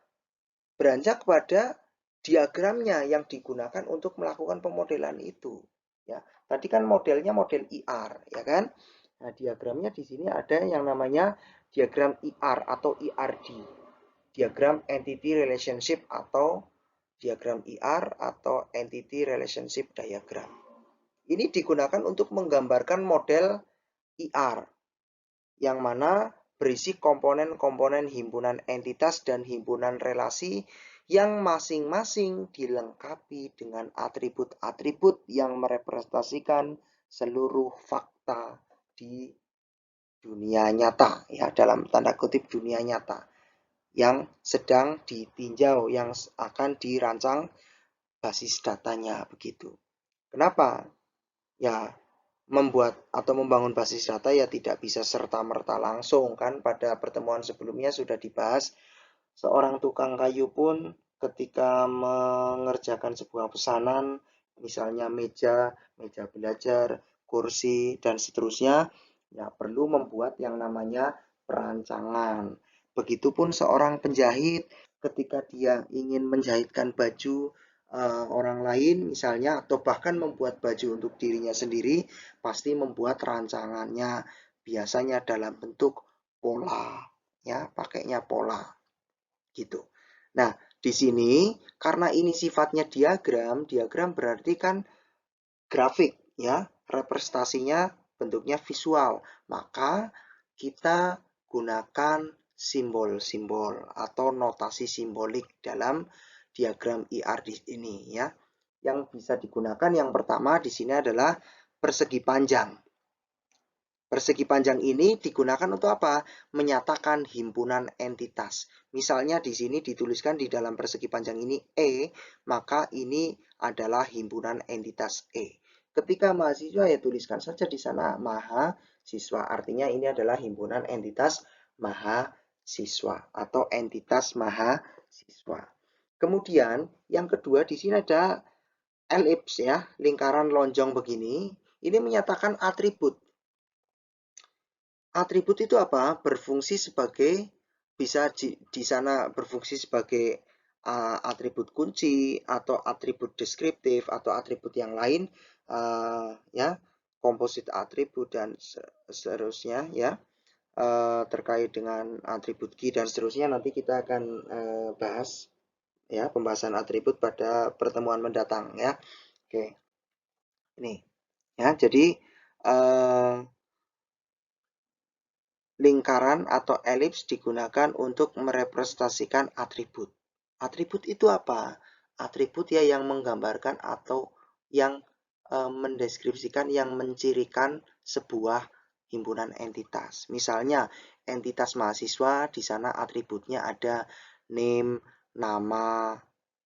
beranjak kepada diagramnya yang digunakan untuk melakukan pemodelan itu. Ya, tadi kan modelnya model IR, ya kan? Nah, diagramnya di sini ada yang namanya diagram IR atau IRD. Diagram Entity Relationship atau diagram IR atau Entity Relationship Diagram. Ini digunakan untuk menggambarkan model IR, yang mana berisi komponen-komponen himpunan entitas dan himpunan relasi yang masing-masing dilengkapi dengan atribut-atribut yang merepresentasikan seluruh fakta di dunia nyata, ya, dalam tanda kutip dunia nyata yang sedang ditinjau, yang akan dirancang basis datanya, begitu. Kenapa? Ya, membuat atau membangun basis data ya tidak bisa serta-merta langsung, kan. Pada pertemuan sebelumnya sudah dibahas, seorang tukang kayu pun ketika mengerjakan sebuah pesanan, misalnya meja, meja belajar, kursi, dan seterusnya, ya perlu membuat yang namanya perancangan. Begitupun seorang penjahit ketika dia ingin menjahitkan baju orang lain misalnya, atau bahkan membuat baju untuk dirinya sendiri, pasti membuat rancangannya, biasanya dalam bentuk pola, ya, pakainya pola, gitu. Nah, di sini karena ini sifatnya diagram, diagram berarti kan grafik, ya, representasinya bentuknya visual, maka kita gunakan simbol-simbol atau notasi simbolik dalam diagram IR ini, ya. Yang bisa digunakan yang pertama di sini adalah persegi panjang. Persegi panjang ini digunakan untuk apa? Menyatakan himpunan entitas. Misalnya di sini dituliskan di dalam persegi panjang ini E, maka ini adalah himpunan entitas E. Ketika mahasiswa, ya tuliskan saja di sana mahasiswa. Artinya ini adalah himpunan entitas mahasiswa atau entitas mahasiswa. Kemudian yang kedua di sini ada elips, ya, lingkaran lonjong begini. Ini menyatakan atribut. Atribut itu apa? Berfungsi sebagai, bisa di sana berfungsi sebagai atribut kunci atau atribut deskriptif atau atribut yang lain, ya, komposit atribut dan seterusnya, ya, terkait dengan atribut key dan seterusnya. Nanti kita akan bahas, ya, pembahasan atribut pada pertemuan mendatang, ya. Oke, ini, ya, jadi lingkaran atau elips digunakan untuk merepresentasikan atribut. Atribut itu apa? Atribut ya yang menggambarkan atau yang mendeskripsikan, yang mencirikan sebuah himpunan entitas. Misalnya entitas mahasiswa, di sana atributnya ada name, nama,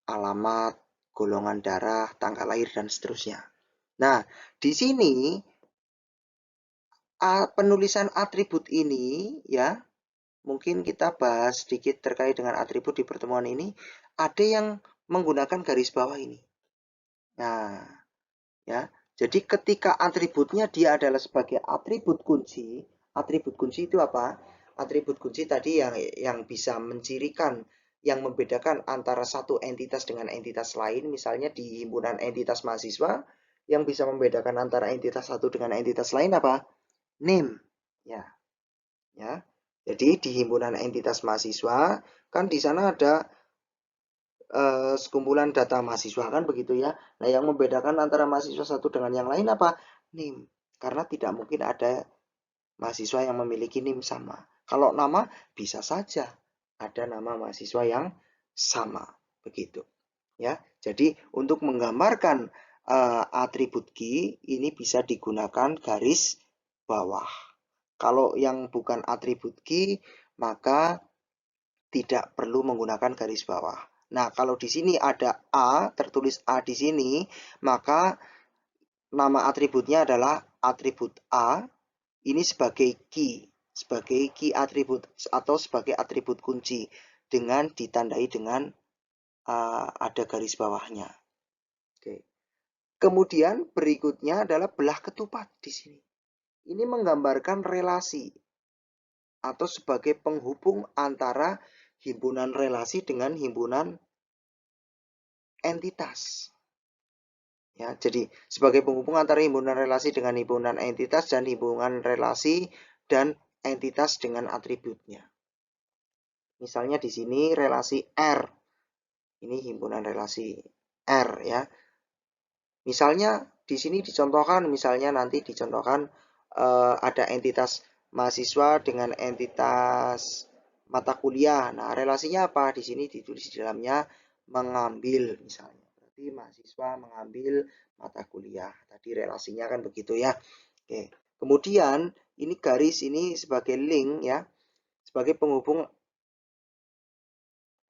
alamat, golongan darah, tanggal lahir, dan seterusnya. Nah, di sini penulisan atribut ini, ya, mungkin kita bahas sedikit terkait dengan atribut di pertemuan ini. Ada yang menggunakan garis bawah ini. Nah, Ya. Jadi ketika atributnya dia adalah sebagai atribut kunci itu apa? Atribut kunci tadi yang bisa mencirikan, yang membedakan antara satu entitas dengan entitas lain, misalnya di himpunan entitas mahasiswa, yang bisa membedakan antara entitas satu dengan entitas lain apa? Name. Ya, ya. Jadi di himpunan entitas mahasiswa kan di sana ada sekumpulan data mahasiswa kan begitu ya. Nah, yang membedakan antara mahasiswa satu dengan yang lain apa? NIM. Karena tidak mungkin ada mahasiswa yang memiliki NIM sama. Kalau nama bisa saja ada nama mahasiswa yang sama begitu. Ya. Jadi untuk menggambarkan atribut key ini bisa digunakan garis bawah. Kalau yang bukan atribut key maka tidak perlu menggunakan garis bawah. Nah, kalau di sini ada A, tertulis A di sini, maka nama atributnya adalah atribut A. Ini sebagai key atribut atau sebagai atribut kunci dengan ditandai dengan ada garis bawahnya. Oke. Kemudian berikutnya adalah belah ketupat di sini. Ini menggambarkan relasi atau sebagai penghubung antara himpunan relasi dengan himpunan entitas. Ya, jadi sebagai penghubung antara himpunan relasi dengan himpunan entitas dan himpunan relasi dan entitas dengan atributnya. Misalnya di sini relasi R. Ini himpunan relasi R ya. Misalnya di sini dicontohkan, misalnya nanti dicontohkan ada entitas mahasiswa dengan entitas mata kuliah. Nah, relasinya apa? Di sini ditulis di dalamnya mengambil misalnya. Berarti mahasiswa mengambil mata kuliah. Tadi relasinya kan begitu ya. Oke. Kemudian ini garis ini sebagai link ya, sebagai penghubung.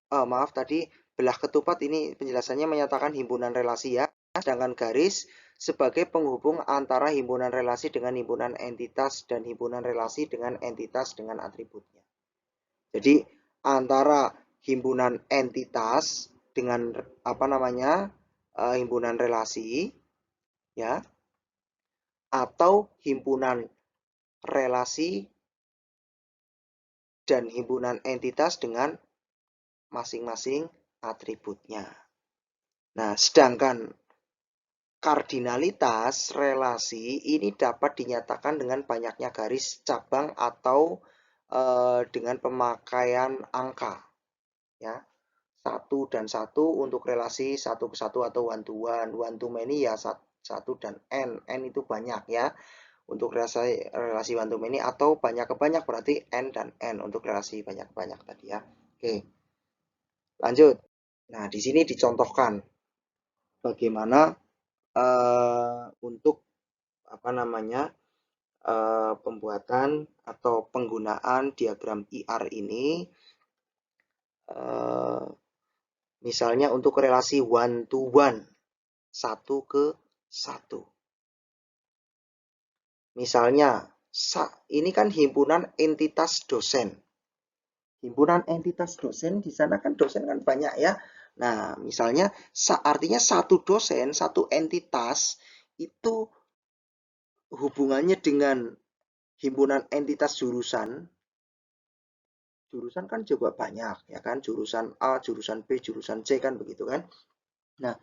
Maaf tadi belah ketupat ini penjelasannya menyatakan himpunan relasi ya. Sedangkan garis sebagai penghubung antara himpunan relasi dengan himpunan entitas dan himpunan relasi dengan entitas dengan atributnya. Jadi antara himpunan entitas dengan himpunan relasi ya, atau himpunan relasi dan himpunan entitas dengan masing-masing atributnya. Nah, sedangkan kardinalitas relasi ini dapat dinyatakan dengan banyaknya garis cabang atau dengan pemakaian angka. Ya, 1 dan 1 untuk relasi 1 ke 1 atau one to many ya 1 dan n. N itu banyak ya. Untuk relasi one to many atau banyak ke banyak berarti n dan n untuk relasi banyak-banyak tadi ya. Oke. Lanjut. Nah, di sini dicontohkan bagaimana untuk pembuatan atau penggunaan diagram IR ini, misalnya untuk relasi one to one, 1 ke 1. Misalnya, ini kan himpunan entitas dosen. Himpunan entitas dosen, di sana kan dosen kan banyak ya. Nah, misalnya artinya satu dosen, satu entitas itu hubungannya dengan himpunan entitas jurusan kan juga banyak ya kan, jurusan A, jurusan B, jurusan C kan begitu kan. Nah,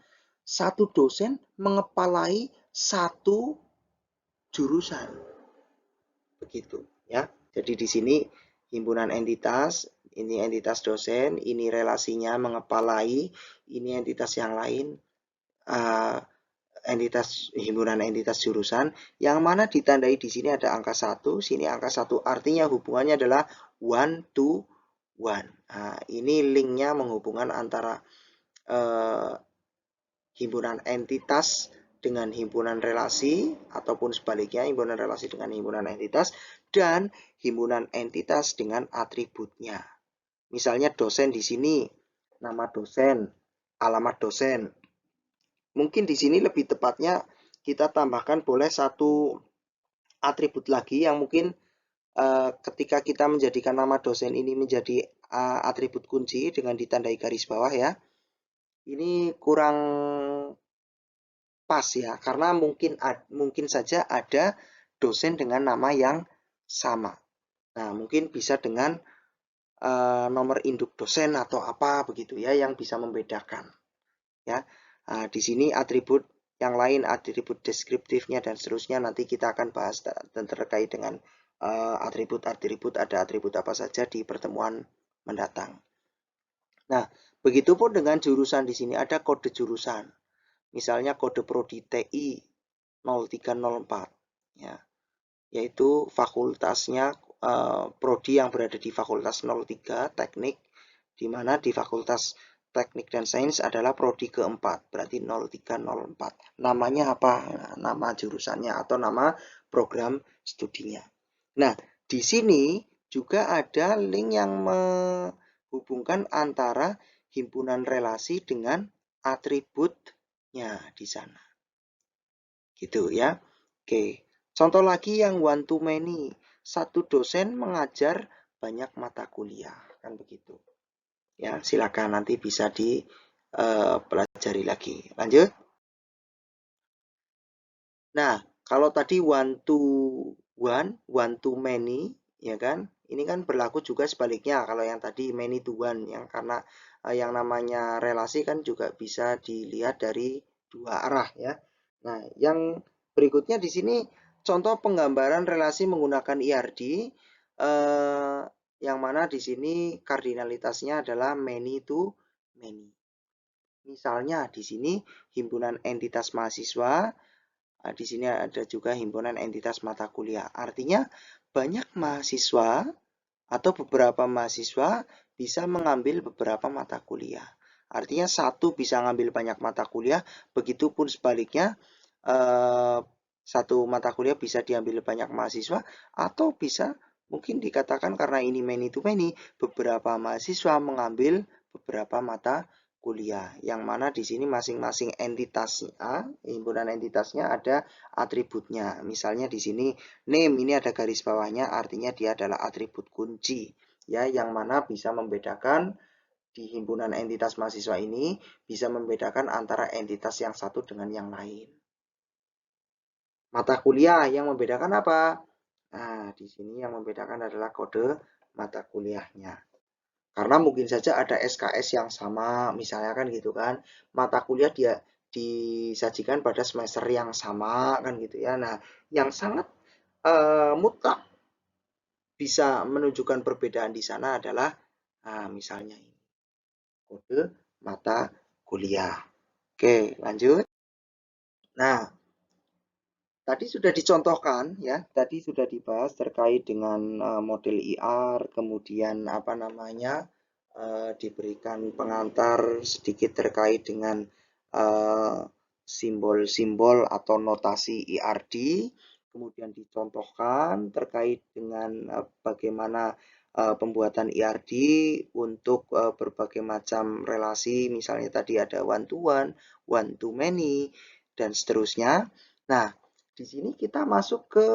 satu dosen mengepalai satu jurusan. Begitu ya. Jadi di sini himpunan entitas, ini entitas dosen, ini relasinya mengepalai, ini entitas yang lain, himpunan entitas jurusan, yang mana ditandai di sini ada angka 1, sini angka 1, artinya hubungannya adalah one to one. Nah, ini linknya menghubungkan antara himpunan entitas dengan himpunan relasi, ataupun sebaliknya himpunan relasi dengan himpunan entitas, dan himpunan entitas dengan atributnya. Misalnya dosen di sini, nama dosen, alamat dosen. Mungkin di sini lebih tepatnya kita tambahkan boleh satu atribut lagi yang mungkin ketika kita menjadikan nama dosen ini menjadi atribut kunci dengan ditandai garis bawah ya. Ini kurang pas ya, karena mungkin saja ada dosen dengan nama yang sama. Nah, mungkin bisa dengan nomor induk dosen atau apa begitu ya yang bisa membedakan ya. Nah, di sini atribut yang lain, atribut deskriptifnya dan seterusnya nanti kita akan bahas dan terkait dengan atribut-atribut, ada atribut apa saja di pertemuan mendatang. Nah, begitupun dengan jurusan di sini ada kode jurusan. Misalnya kode prodi TI 0304 ya, yaitu fakultasnya prodi yang berada di fakultas 03 teknik, di mana di fakultas teknik dan sains adalah prodi keempat, berarti 0304. Namanya apa? Nama jurusannya atau nama program studinya. Nah, di sini juga ada link yang menghubungkan antara himpunan relasi dengan atributnya di sana. Gitu ya. Oke. Contoh lagi yang one to many. Satu dosen mengajar banyak mata kuliah, kan begitu. Ya, silakan nanti bisa dipelajari lagi. Lanjut. Nah, kalau tadi one to many, ya kan? Ini kan berlaku juga sebaliknya. Kalau yang tadi many to one, yang karena yang namanya relasi kan juga bisa dilihat dari dua arah ya. Nah, yang berikutnya di sini contoh penggambaran relasi menggunakan IRD, yang mana di sini kardinalitasnya adalah many to many. Misalnya di sini himpunan entitas mahasiswa. Nah, di sini ada juga himpunan entitas mata kuliah. Artinya banyak mahasiswa atau beberapa mahasiswa bisa mengambil beberapa mata kuliah. Artinya satu bisa mengambil banyak mata kuliah, begitupun sebaliknya satu mata kuliah bisa diambil banyak mahasiswa, atau bisa mungkin dikatakan karena ini many to many, beberapa mahasiswa mengambil beberapa mata kuliah, yang mana di sini masing-masing entitasnya, himpunan entitasnya ada atributnya. Misalnya di sini name ini ada garis bawahnya, artinya dia adalah atribut kunci ya, yang mana bisa membedakan di himpunan entitas mahasiswa ini bisa membedakan antara entitas yang satu dengan yang lain. Mata kuliah yang membedakan apa? Nah, di sini yang membedakan adalah kode mata kuliahnya. Karena mungkin saja ada SKS yang sama, misalnya kan gitu kan. Mata kuliah dia disajikan pada semester yang sama kan gitu ya. Nah, yang sangat mutlak bisa menunjukkan perbedaan di sana adalah misalnya ini kode mata kuliah. Oke, lanjut. Nah, tadi sudah dicontohkan ya, tadi sudah dibahas terkait dengan model IR, kemudian apa namanya diberikan pengantar sedikit terkait dengan simbol-simbol atau notasi IRD, kemudian dicontohkan terkait dengan bagaimana pembuatan IRD untuk berbagai macam relasi, misalnya tadi ada one to one to many, dan seterusnya. Nah, di sini kita masuk ke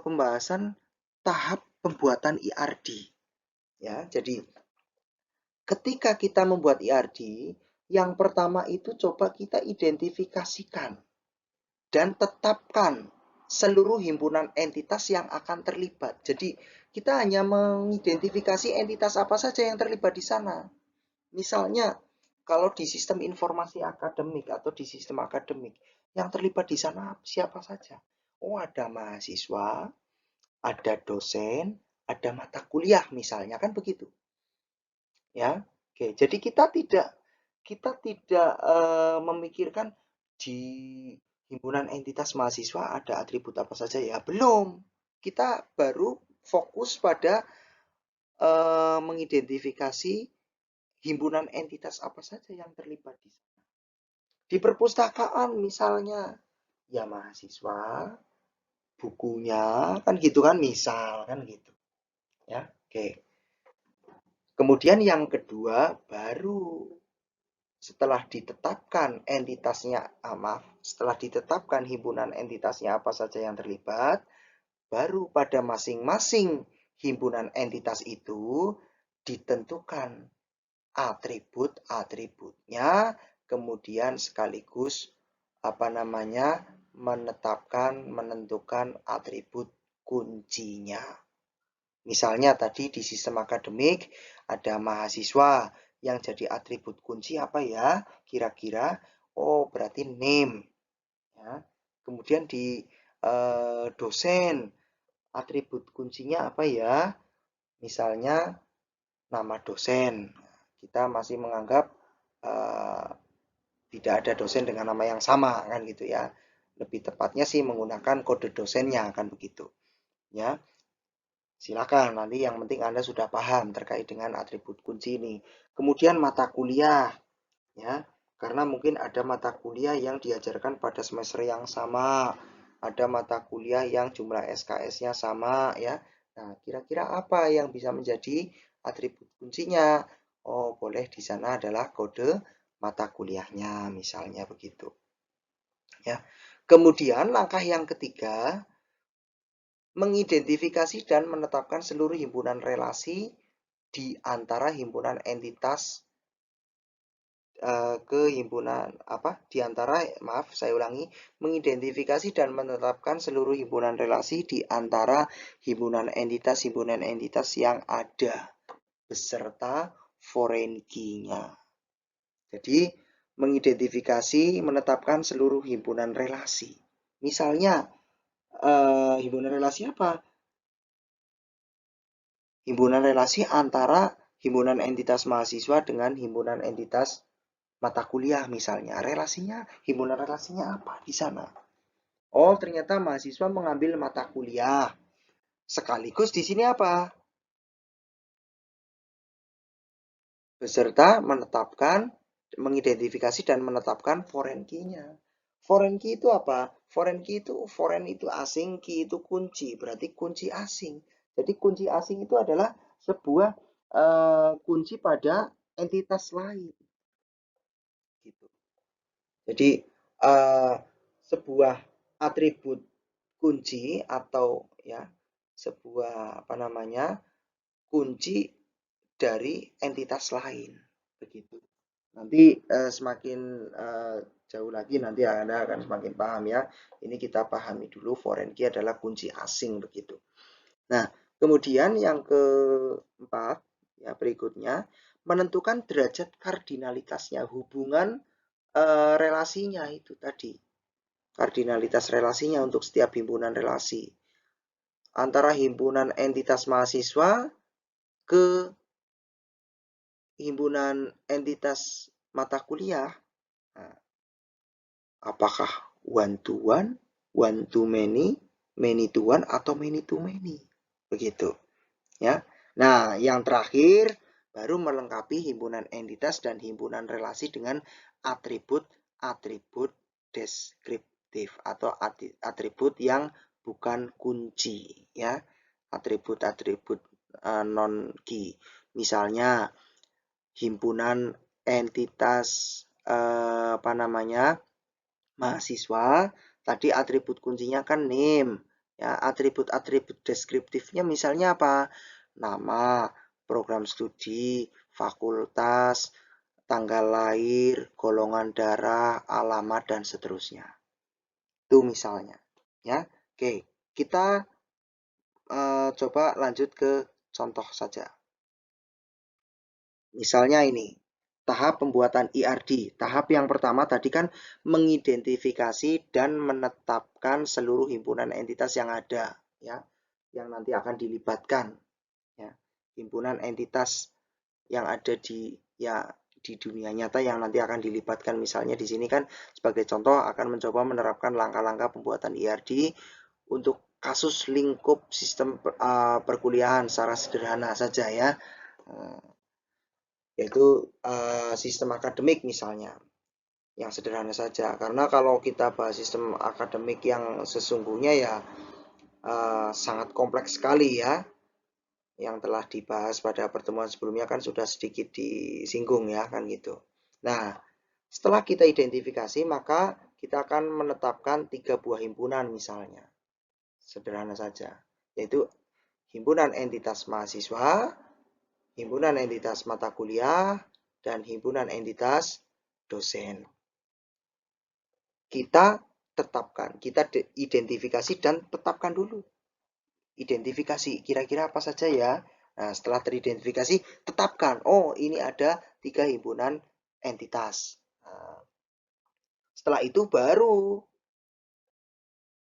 pembahasan tahap pembuatan IRD. Ya, jadi ketika kita membuat IRD, yang pertama itu coba kita identifikasikan dan tetapkan seluruh himpunan entitas yang akan terlibat. Jadi kita hanya mengidentifikasi entitas apa saja yang terlibat di sana. Misalnya kalau di sistem informasi akademik atau di sistem akademik, yang terlibat di sana siapa saja? Oh, ada mahasiswa, ada dosen, ada mata kuliah misalnya, kan begitu. Ya. Oke, jadi kita tidak memikirkan di himpunan entitas mahasiswa ada atribut apa saja ya, belum. Kita baru fokus pada mengidentifikasi himpunan entitas apa saja yang terlibat di sana. Di perpustakaan misalnya, ya mahasiswa, bukunya, kan gitu kan, misal kan gitu. Ya, oke. Kemudian yang kedua, baru setelah ditetapkan entitasnya, setelah ditetapkan himpunan entitasnya apa saja yang terlibat, baru pada masing-masing himpunan entitas itu ditentukan atribut-atributnya, kemudian sekaligus menentukan atribut kuncinya. Misalnya tadi di sistem akademik ada mahasiswa yang jadi atribut kunci apa ya? Kira-kira, oh berarti name. Ya. Kemudian di dosen, atribut kuncinya apa ya? Misalnya nama dosen. Kita masih menganggap tidak ada dosen dengan nama yang sama kan gitu ya. Lebih tepatnya sih menggunakan kode dosennya kan begitu. Ya. Silakan, nanti yang penting Anda sudah paham terkait dengan atribut kunci ini. Kemudian mata kuliah, ya, karena mungkin ada mata kuliah yang diajarkan pada semester yang sama, ada mata kuliah yang jumlah SKS-nya sama, ya. Nah, kira-kira apa yang bisa menjadi atribut kuncinya? Oh, boleh di sana adalah kode mata kuliahnya, misalnya begitu. Ya. Kemudian langkah yang ketiga, mengidentifikasi dan menetapkan seluruh himpunan relasi di antara himpunan entitas ke himpunan di antara saya ulangi, mengidentifikasi dan menetapkan seluruh himpunan relasi di antara himpunan entitas yang ada beserta foreign key-nya. Jadi mengidentifikasi, menetapkan seluruh himpunan relasi. Misalnya himpunan relasi apa? Himpunan relasi antara himpunan entitas mahasiswa dengan himpunan entitas mata kuliah misalnya. Himpunan relasinya apa di sana? Oh, ternyata mahasiswa mengambil mata kuliah. Sekaligus di sini apa? Beserta mengidentifikasi dan menetapkan foreign key-nya. Foreign key itu apa? Foreign itu asing, key itu kunci, berarti kunci asing. Jadi kunci asing itu adalah sebuah kunci pada entitas lain. Gitu. Jadi sebuah atribut kunci atau ya sebuah kunci dari entitas lain. Begitu. Nanti semakin jauh lagi nanti Anda akan semakin paham ya. Ini kita pahami dulu foreign key adalah kunci asing begitu. Nah, kemudian yang keempat ya berikutnya menentukan derajat kardinalitasnya, hubungan relasinya itu tadi. Kardinalitas relasinya untuk setiap himpunan relasi. Antara himpunan entitas mahasiswa ke himpunan entitas mata kuliah. Nah, apakah one to one to many to one, atau many to many. Begitu. Ya. Nah, yang terakhir baru melengkapi himpunan entitas dan himpunan relasi dengan atribut-atribut deskriptif atau atribut yang bukan kunci ya. Atribut-atribut non key. Misalnya himpunan entitas mahasiswa, tadi atribut kuncinya kan name. Ya, atribut-atribut deskriptifnya misalnya apa? Nama, program studi, fakultas, tanggal lahir, golongan darah, alamat, dan seterusnya. Itu misalnya. Ya, oke. Kita coba lanjut ke contoh saja. Misalnya ini, tahap pembuatan IRD. Tahap yang pertama tadi kan mengidentifikasi dan menetapkan seluruh himpunan entitas yang ada, ya, yang nanti akan dilibatkan, ya, himpunan entitas yang ada di dunia nyata yang nanti akan dilibatkan. Misalnya di sini kan sebagai contoh akan mencoba menerapkan langkah-langkah pembuatan IRD untuk kasus lingkup sistem perkuliahan secara sederhana saja ya. Yaitu sistem akademik misalnya, yang sederhana saja. Karena kalau kita bahas sistem akademik yang sesungguhnya ya sangat kompleks sekali ya, yang telah dibahas pada pertemuan sebelumnya kan sudah sedikit disinggung ya kan gitu. Nah, setelah kita identifikasi maka kita akan menetapkan 3 buah himpunan misalnya. Sederhana saja, yaitu himpunan entitas mahasiswa, himpunan entitas mata kuliah, dan himpunan entitas dosen. kita tetapkan, kita identifikasi dan tetapkan dulu. Identifikasi kira-kira apa saja ya. Nah, setelah teridentifikasi, tetapkan. Oh, ini ada 3 himpunan entitas. Nah, setelah itu baru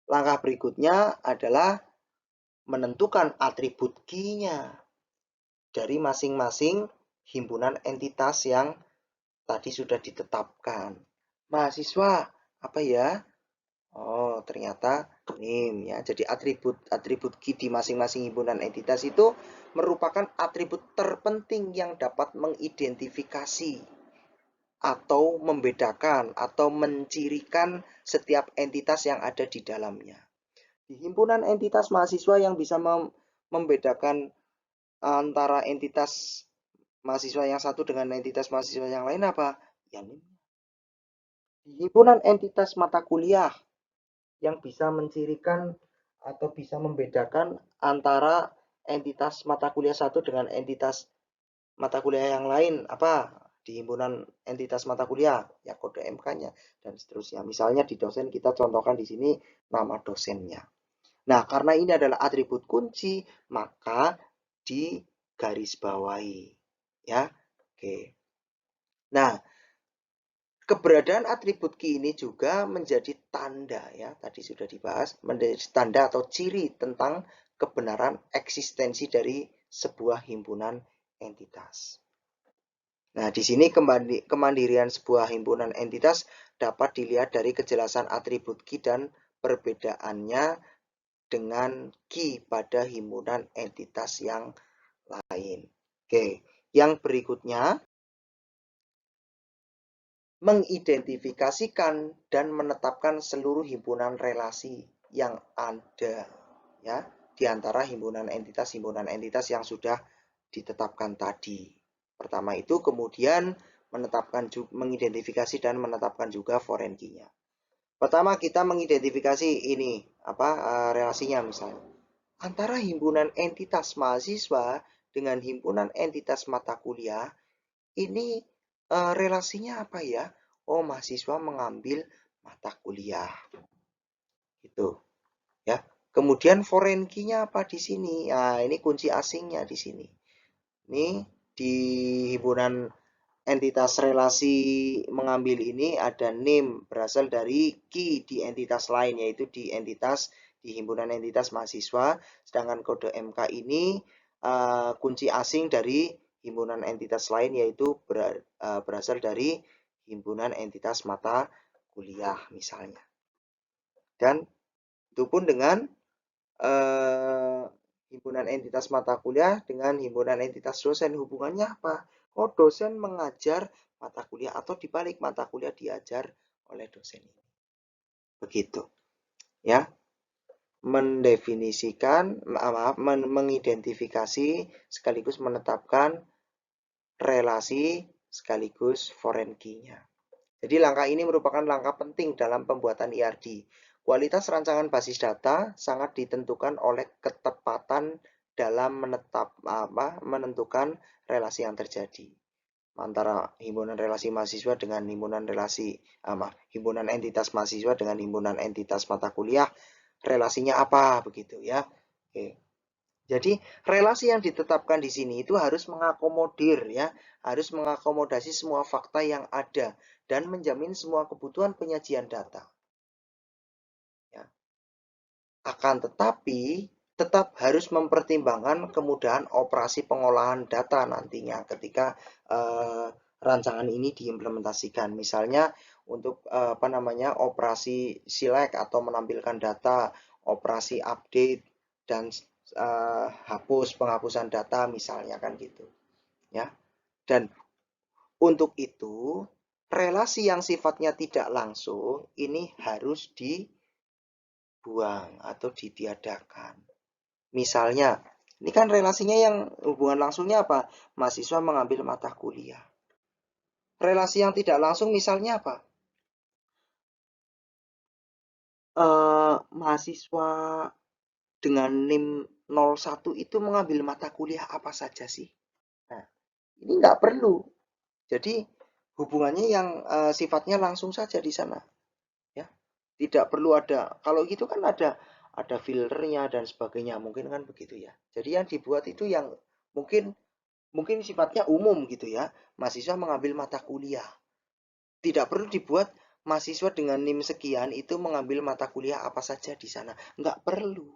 langkah berikutnya adalah menentukan atribut key-nya dari masing-masing himpunan entitas yang tadi sudah ditetapkan. Mahasiswa, apa ya? Oh, ternyata NIM ya. Jadi atribut key di masing-masing himpunan entitas itu merupakan atribut terpenting yang dapat mengidentifikasi atau membedakan atau mencirikan setiap entitas yang ada di dalamnya. Di himpunan entitas mahasiswa yang bisa membedakan antara entitas mahasiswa yang satu dengan entitas mahasiswa yang lain apa? Ya, NIM. Di himpunan entitas mata kuliah yang bisa mencirikan atau bisa membedakan antara entitas mata kuliah satu dengan entitas mata kuliah yang lain apa di himpunan entitas mata kuliah ya kode MK-nya dan seterusnya. Misalnya di dosen kita contohkan di sini nama dosennya. Nah, karena ini adalah atribut kunci, maka digarisbawahi ya. Oke. Nah, keberadaan atribut key ini juga menjadi tanda ya, tadi sudah dibahas, menjadi tanda atau ciri tentang kebenaran eksistensi dari sebuah himpunan entitas. Nah, di sini kemandirian sebuah himpunan entitas dapat dilihat dari kejelasan atribut key dan perbedaannya dengan key pada himpunan entitas yang lain. Oke, yang berikutnya mengidentifikasikan dan menetapkan seluruh himpunan relasi yang ada ya di antara himpunan entitas yang sudah ditetapkan tadi. Pertama itu kemudian mengidentifikasi dan menetapkan juga foreign key-nya. Pertama kita mengidentifikasi ini relasinya misalnya antara himpunan entitas mahasiswa dengan himpunan entitas mata kuliah ini relasinya apa ya? Oh, mahasiswa mengambil mata kuliah. Gitu. Ya. Kemudian foreign key-nya apa di sini? Nah, ini kunci asingnya di sini. Ini di himpunan entitas relasi mengambil ini ada name berasal dari key di entitas lain yaitu di himpunan entitas mahasiswa, sedangkan kode MK ini kunci asing dari himpunan entitas lain yaitu berasal dari himpunan entitas mata kuliah misalnya. Dan itu pun dengan himpunan entitas mata kuliah dengan himpunan entitas dosen hubungannya apa? Oh, dosen mengajar mata kuliah atau dibalik mata kuliah diajar oleh dosen ini. Begitu. Ya. Mengidentifikasi sekaligus menetapkan relasi sekaligus foreign key-nya. Jadi langkah ini merupakan langkah penting dalam pembuatan IRD. Kualitas rancangan basis data sangat ditentukan oleh ketepatan dalam menentukan relasi yang terjadi antara himpunan relasi mahasiswa dengan himpunan entitas mahasiswa dengan himpunan entitas mata kuliah, relasinya apa begitu ya. Oke. Jadi relasi yang ditetapkan di sini itu harus mengakomodir ya, harus mengakomodasi semua fakta yang ada dan menjamin semua kebutuhan penyajian data. Ya. Akan tetapi tetap harus mempertimbangkan kemudahan operasi pengolahan data nantinya ketika rancangan ini diimplementasikan. Misalnya untuk operasi select atau menampilkan data, operasi update dan hapus penghapusan data misalnya kan gitu. Ya. Dan untuk itu relasi yang sifatnya tidak langsung ini harus dibuang atau ditiadakan. Misalnya, ini kan relasinya yang hubungan langsungnya apa? Mahasiswa mengambil mata kuliah. Relasi yang tidak langsung misalnya apa? Mahasiswa dengan NIM 01 itu mengambil mata kuliah apa saja sih? Nah, ini nggak perlu. Jadi hubungannya yang sifatnya langsung saja di sana. Ya. Tidak perlu ada, kalau gitu kan ada filternya dan sebagainya, mungkin kan begitu ya. Jadi yang dibuat itu yang mungkin mungkin sifatnya umum gitu ya. Mahasiswa mengambil mata kuliah. Tidak perlu dibuat mahasiswa dengan NIM sekian itu mengambil mata kuliah apa saja di sana. Nggak perlu.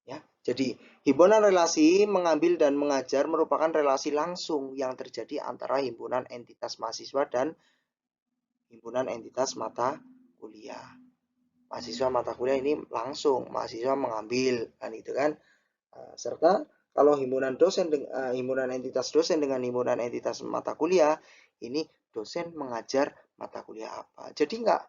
Ya, jadi himpunan relasi mengambil dan mengajar merupakan relasi langsung yang terjadi antara himpunan entitas mahasiswa dan himpunan entitas mata kuliah. Mahasiswa mata kuliah ini langsung mahasiswa mengambil kan itu kan. Serta kalau himpunan dosen himpunan entitas dosen dengan himpunan entitas mata kuliah ini dosen mengajar mata kuliah apa. Jadi nggak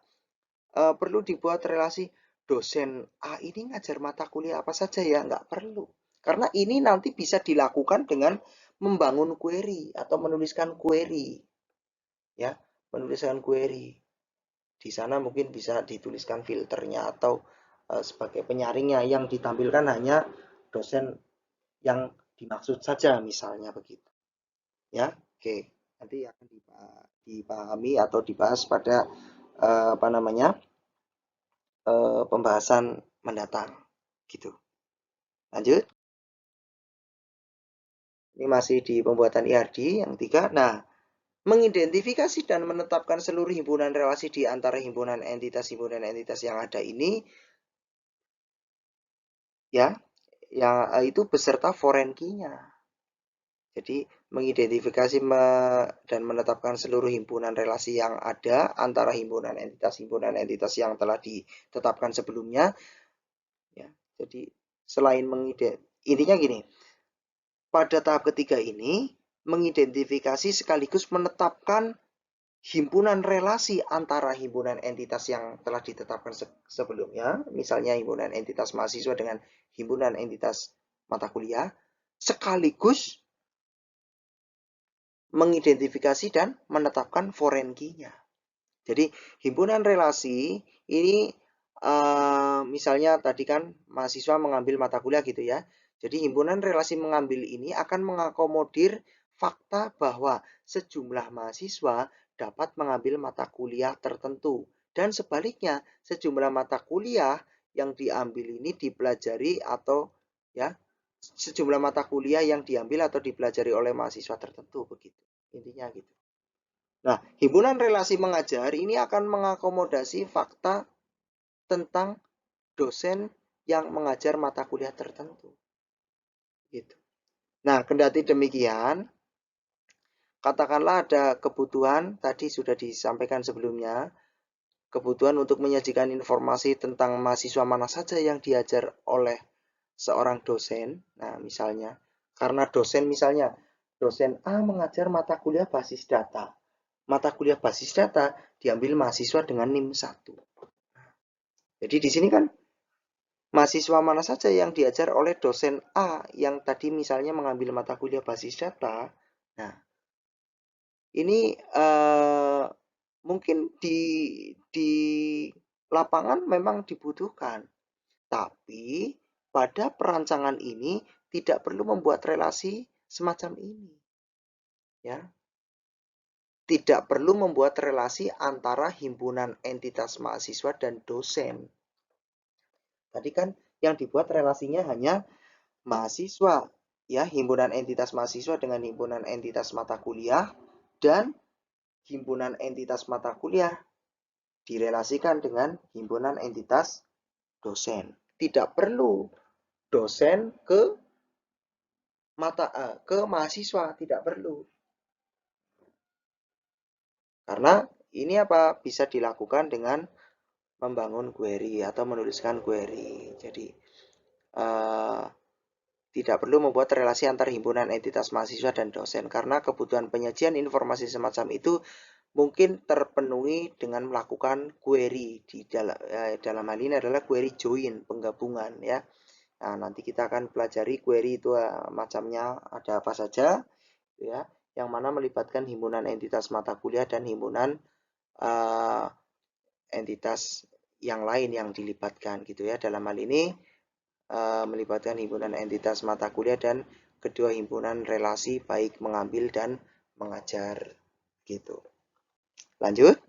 perlu dibuat relasi dosen A ini ngajar mata kuliah apa saja ya, nggak perlu. Karena ini nanti bisa dilakukan dengan membangun query atau menuliskan query. Ya, menuliskan query. Di sana mungkin bisa dituliskan filternya atau sebagai penyaringnya yang ditampilkan hanya dosen yang dimaksud saja misalnya begitu. Ya, oke. Nanti akan dipahami atau dibahas pada apa namanya? Pembahasan mendatang gitu. Lanjut. Ini masih di pembuatan IRD yang 3. Nah, mengidentifikasi dan menetapkan seluruh himpunan relasi di antara himpunan entitas yang ada ini ya, yang itu beserta foreign key-nya. Jadi mengidentifikasi dan menetapkan seluruh himpunan relasi yang ada antara himpunan entitas yang telah ditetapkan sebelumnya. Ya, jadi selain intinya gini, pada tahap ketiga ini mengidentifikasi sekaligus menetapkan himpunan relasi antara himpunan entitas yang telah ditetapkan sebelumnya, misalnya himpunan entitas mahasiswa dengan himpunan entitas mata kuliah, sekaligus mengidentifikasi dan menetapkan foreign key-nya. Jadi himpunan relasi ini misalnya tadi kan mahasiswa mengambil mata kuliah gitu ya. Jadi himpunan relasi mengambil ini akan mengakomodir fakta bahwa sejumlah mahasiswa dapat mengambil mata kuliah tertentu dan sebaliknya sejumlah mata kuliah yang diambil ini dipelajari atau ya sejumlah mata kuliah yang diambil atau dipelajari oleh mahasiswa tertentu begitu. Intinya gitu. Nah, himpunan relasi mengajar ini akan mengakomodasi fakta tentang dosen yang mengajar mata kuliah tertentu. Gitu. Nah, kendati demikian, katakanlah ada kebutuhan, tadi sudah disampaikan sebelumnya, kebutuhan untuk menyajikan informasi tentang mahasiswa mana saja yang diajar oleh seorang dosen. Nah, misalnya, karena dosen misalnya, dosen A mengajar mata kuliah basis data. Mata kuliah basis data diambil mahasiswa dengan NIM 1. Jadi di sini kan mahasiswa mana saja yang diajar oleh dosen A yang tadi misalnya mengambil mata kuliah basis data. Nah, ini mungkin di lapangan memang dibutuhkan. Tapi pada perancangan ini tidak perlu membuat relasi semacam ini. Ya. Tidak perlu membuat relasi antara himpunan entitas mahasiswa dan dosen. Tadi kan yang dibuat relasinya hanya mahasiswa, ya, himpunan entitas mahasiswa dengan himpunan entitas mata kuliah dan himpunan entitas mata kuliah direlasikan dengan himpunan entitas dosen. Tidak perlu dosen ke mahasiswa, tidak perlu. Karena ini apa bisa dilakukan dengan membangun query atau menuliskan query. Jadi tidak perlu membuat relasi antar himpunan entitas mahasiswa dan dosen karena kebutuhan penyajian informasi semacam itu mungkin terpenuhi dengan melakukan query di dalam hal ini adalah query join penggabungan ya. Nah, nanti kita akan pelajari query itu macamnya ada apa saja ya, yang mana melibatkan himpunan entitas mata kuliah dan himpunan entitas yang lain yang dilibatkan gitu ya. Dalam hal ini melibatkan himpunan entitas mata kuliah dan kedua himpunan relasi baik mengambil dan mengajar gitu. Lanjut.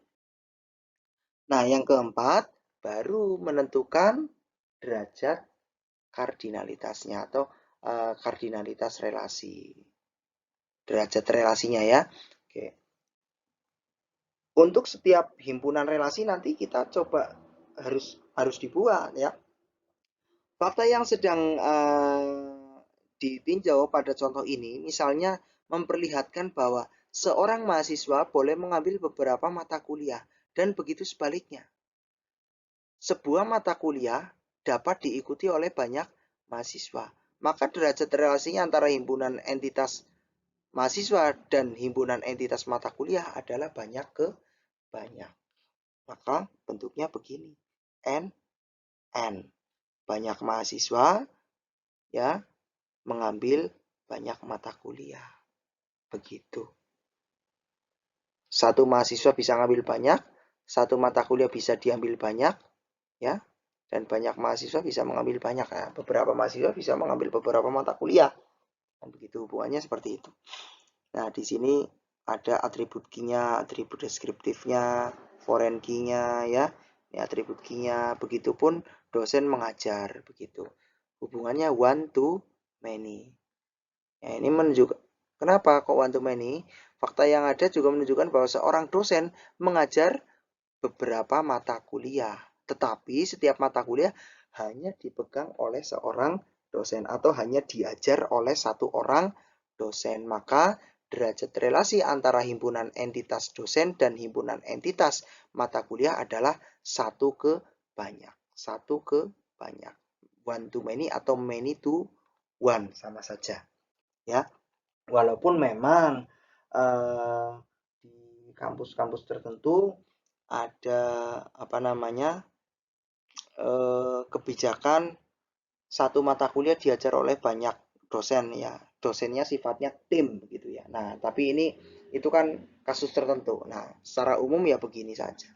Nah, yang keempat, baru menentukan derajat kardinalitasnya atau kardinalitas relasi. Derajat relasinya ya. Oke. Untuk setiap himpunan relasi nanti kita coba harus dibuat ya. Fakta yang sedang ditinjau pada contoh ini misalnya memperlihatkan bahwa seorang mahasiswa boleh mengambil beberapa mata kuliah dan begitu sebaliknya. Sebuah mata kuliah dapat diikuti oleh banyak mahasiswa. Maka derajat relasinya antara himpunan entitas mahasiswa dan himpunan entitas mata kuliah adalah banyak ke banyak. Maka bentuknya begini. N. Banyak mahasiswa ya mengambil banyak mata kuliah. Begitu. Satu mahasiswa bisa ngambil banyak, satu mata kuliah bisa diambil banyak, ya. Dan banyak mahasiswa bisa mengambil banyak. Nah, beberapa mahasiswa bisa mengambil beberapa mata kuliah. Dan begitu hubungannya seperti itu. Nah, di sini ada atribut key-nya, atribut deskriptifnya, foreign key-nya ya. Ini atribut key-nya. Begitupun dosen mengajar begitu. Hubungannya one to many. Ya, ini menunjukkan kenapa kok one to many? Fakta yang ada juga menunjukkan bahwa seorang dosen mengajar beberapa mata kuliah. Tetapi setiap mata kuliah hanya dipegang oleh seorang dosen atau hanya diajar oleh satu orang dosen. Maka derajat relasi antara himpunan entitas dosen dan himpunan entitas mata kuliah adalah satu ke banyak. Satu ke banyak. One to many atau many to one sama saja. Ya, walaupun memang di kampus-kampus tertentu ada kebijakan satu mata kuliah diajar oleh banyak dosen ya. Dosennya sifatnya tim gitu ya. Nah, tapi itu kan kasus tertentu. Nah, secara umum ya begini saja.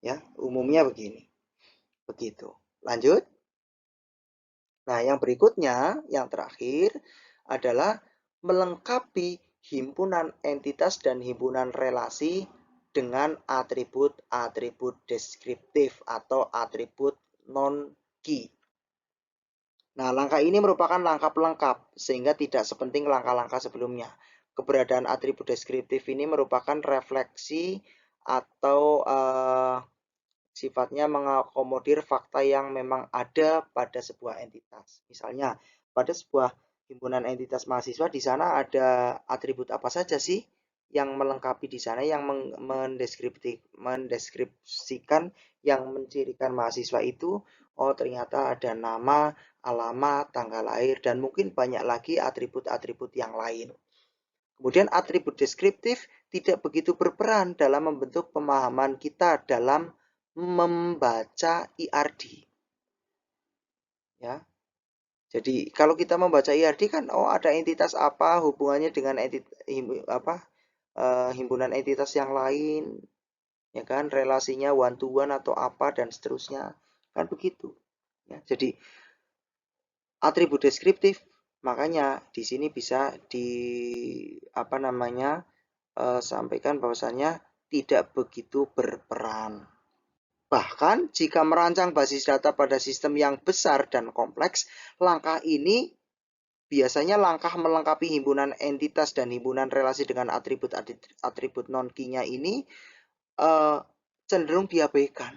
Ya, umumnya begini. Begitu. Lanjut. Nah, yang berikutnya, yang terakhir adalah melengkapi himpunan entitas dan himpunan relasi dengan atribut-atribut deskriptif atau atribut non-key. Nah, langkah ini merupakan langkah pelengkap sehingga tidak sepenting langkah-langkah sebelumnya. Keberadaan atribut deskriptif ini merupakan refleksi atau sifatnya mengakomodir fakta yang memang ada pada sebuah entitas. Misalnya, pada sebuah himpunan entitas mahasiswa di sana ada atribut apa saja sih yang melengkapi di sana, yang mendeskripsikan, yang mencirikan mahasiswa itu. Oh, ternyata ada nama, alamat, tanggal lahir, dan mungkin banyak lagi atribut-atribut yang lain. Kemudian atribut deskriptif tidak begitu berperan dalam membentuk pemahaman kita dalam membaca IRD. Ya. Jadi kalau kita membaca IRD kan ada entitas apa hubungannya dengan himpunan entitas yang lain, ya kan, relasinya one to one atau apa dan seterusnya. Kan begitu. Ya, jadi atribut deskriptif makanya di sini bisa sampaikan bahwasannya tidak begitu berperan. Bahkan jika merancang basis data pada sistem yang besar dan kompleks, langkah ini biasanya langkah melengkapi himpunan entitas dan himpunan relasi dengan atribut non-key-nya ini cenderung diabaikan.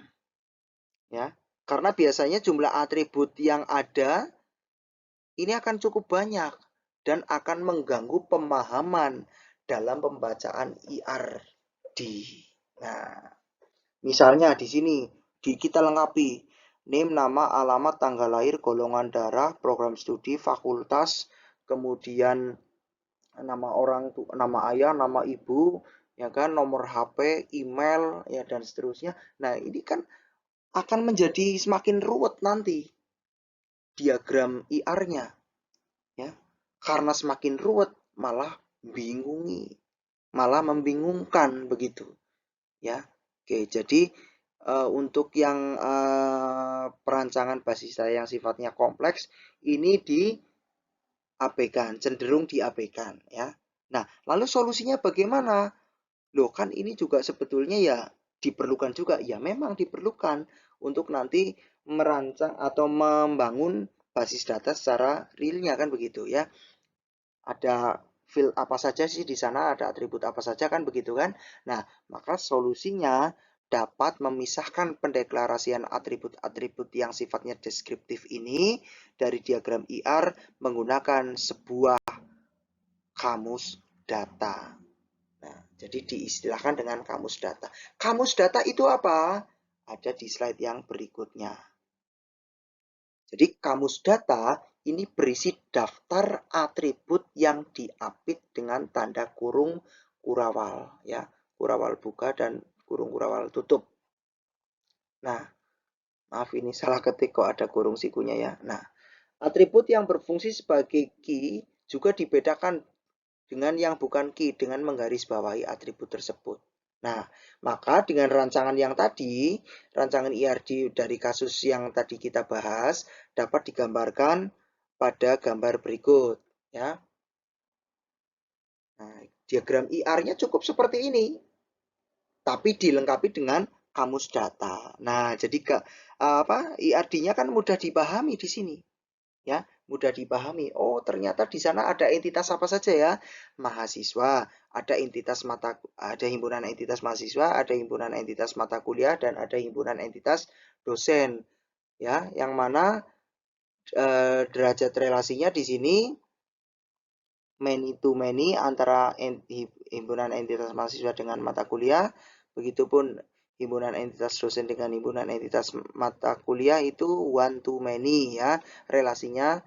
Ya, karena biasanya jumlah atribut yang ada ini akan cukup banyak dan akan mengganggu pemahaman dalam pembacaan IRD. Nah, misalnya di sini kita lengkapi name, nama, alamat, tanggal lahir, golongan darah, program studi, fakultas, kemudian nama orang, nama ayah, nama ibu, ya kan, nomor HP, email, ya dan seterusnya. Nah, ini kan akan menjadi semakin ruwet nanti diagram IR-nya, ya. Karena semakin ruwet malah membingungkan begitu, ya. Oke, jadi untuk yang perancangan basis data yang sifatnya kompleks ini diabaikan, cenderung diabaikan ya. Nah, lalu solusinya bagaimana? Loh, kan ini juga sebetulnya ya diperlukan juga. Ya memang diperlukan untuk nanti merancang atau membangun basis data secara realnya, kan begitu ya. Ada field apa saja sih di sana, ada atribut apa saja, kan begitu kan. Nah, maka solusinya dapat memisahkan pendeklarasian atribut-atribut yang sifatnya deskriptif ini dari diagram IR menggunakan sebuah kamus data. Nah, jadi diistilahkan dengan kamus data. Kamus data itu apa? Ada di slide yang berikutnya. Jadi kamus data ini berisi daftar atribut yang diapit dengan tanda kurung kurawal, ya, kurawal buka dan kurung kurawal tutup. Nah, maaf ini salah ketik kok ada kurung sikunya ya. Nah, atribut yang berfungsi sebagai key juga dibedakan dengan yang bukan key dengan menggarisbawahi atribut tersebut. Nah, maka dengan rancangan yang tadi, rancangan IRD dari kasus yang tadi kita bahas, dapat digambarkan pada gambar berikut. Ya. Nah, diagram IR-nya cukup seperti ini, tapi dilengkapi dengan kamus data. Nah, jadi IRD-nya kan mudah dipahami di sini. Ya, mudah dipahami. Oh, ternyata di sana ada entitas apa saja ya? Mahasiswa, ada himpunan entitas mahasiswa, ada himpunan entitas mata kuliah, dan ada himpunan entitas dosen. Ya, yang mana derajat relasinya di sini many to many antara himpunan entitas mahasiswa dengan mata kuliah, begitupun himpunan entitas dosen dengan himpunan entitas mata kuliah itu one to many ya, relasinya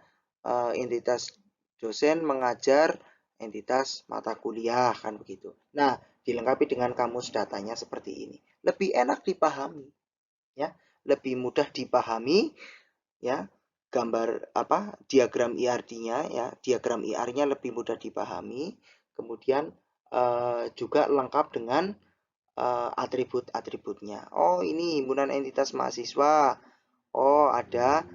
entitas dosen mengajar entitas mata kuliah, kan begitu. Nah, dilengkapi dengan kamus datanya seperti ini. Lebih enak dipahami ya, lebih mudah dipahami ya. Gambar diagram IRD-nya ya, diagram IR-nya lebih mudah dipahami. Kemudian juga lengkap dengan atribut-atributnya. Oh, ini himpunan entitas mahasiswa. Oh, ada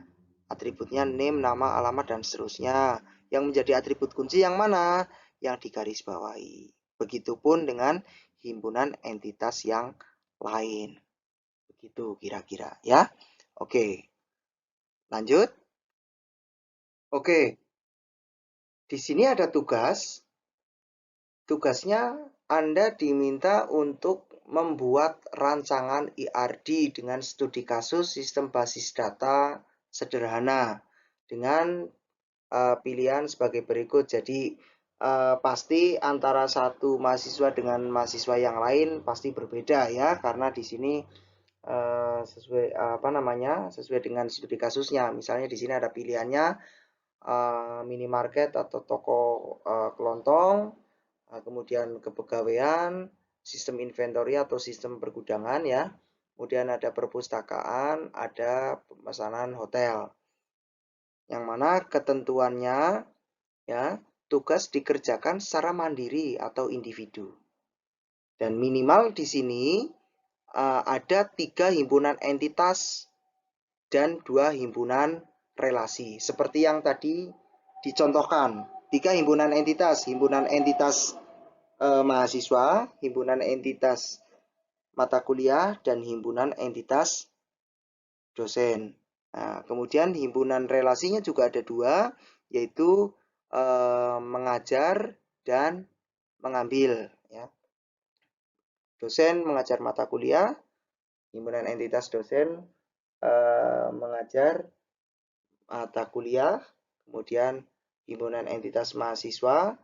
atributnya name, nama, alamat, dan seterusnya. Yang menjadi atribut kunci yang mana? Yang digarisbawahi. Begitupun dengan himpunan entitas yang lain. Begitu kira-kira ya. Oke. Lanjut. Oke. Di sini ada tugas. Tugasnya Anda diminta untuk membuat rancangan IRD dengan studi kasus sistem basis data sederhana dengan pilihan sebagai berikut. Jadi pasti antara satu mahasiswa dengan mahasiswa yang lain pasti berbeda ya, karena di sini sesuai dengan studi kasusnya. Misalnya di sini ada pilihannya minimarket atau toko kelontong, kemudian kepegawaian, sistem inventory atau sistem pergudangan ya. Kemudian ada perpustakaan, ada pemesanan hotel. Yang mana ketentuannya ya, tugas dikerjakan secara mandiri atau individu. Dan minimal di sini ada 3 himpunan entitas dan 2 himpunan relasi. Seperti yang tadi dicontohkan, 3 himpunan entitas mahasiswa, himpunan entitas mata kuliah, dan himpunan entitas dosen. Nah, kemudian himpunan relasinya juga ada 2, yaitu mengajar dan mengambil. Ya. Dosen mengajar mata kuliah, himpunan entitas dosen mengajar mata kuliah, kemudian himpunan entitas mahasiswa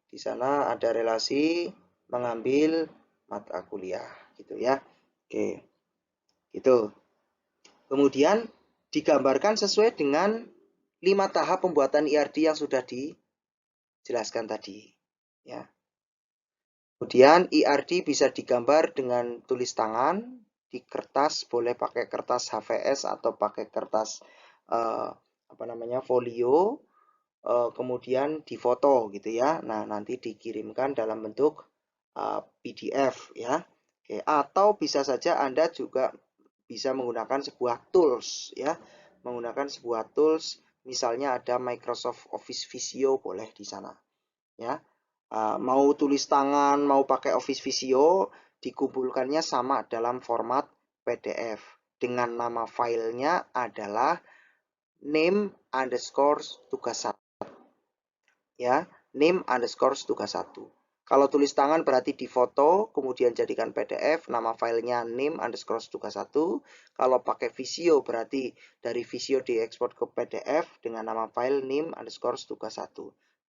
di sana ada relasi mengambil mata kuliah, gitu ya. Oke, gitu. Kemudian digambarkan sesuai dengan 5 tahap pembuatan IRD yang sudah dijelaskan tadi, ya. Kemudian IRD bisa digambar dengan tulis tangan di kertas, boleh pakai kertas HVS atau pakai kertas folio, kemudian difoto gitu ya. Nah, nanti dikirimkan dalam bentuk PDF ya. Oke, atau bisa saja Anda juga bisa menggunakan sebuah tools ya. Menggunakan sebuah tools, misalnya ada Microsoft Office Visio, boleh di sana ya. Mau tulis tangan, mau pakai Office Visio, dikumpulkannya sama dalam format PDF dengan nama filenya adalah name underscore tugas 1. Ya, name underscore tugas 1. Kalau tulis tangan berarti difoto, kemudian jadikan PDF, nama filenya name underscore tugas 1. Kalau pakai Visio berarti dari Visio diekspor ke PDF dengan nama file name underscore tugas 1.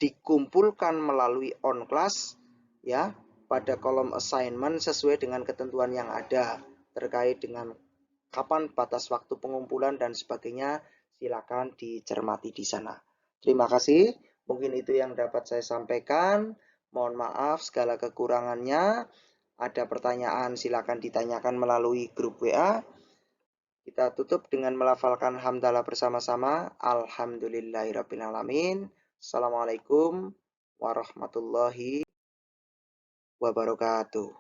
Dikumpulkan melalui on class ya pada kolom assignment sesuai dengan ketentuan yang ada terkait dengan kapan batas waktu pengumpulan dan sebagainya. Silakan dicermati di sana. Terima kasih. Mungkin itu yang dapat saya sampaikan. Mohon maaf segala kekurangannya. Ada pertanyaan silakan ditanyakan melalui grup WA. Kita tutup dengan melafalkan hamdalah bersama-sama. Alhamdulillahirrabbilalamin. Assalamualaikum warahmatullahi wabarakatuh.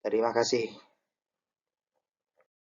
Terima kasih.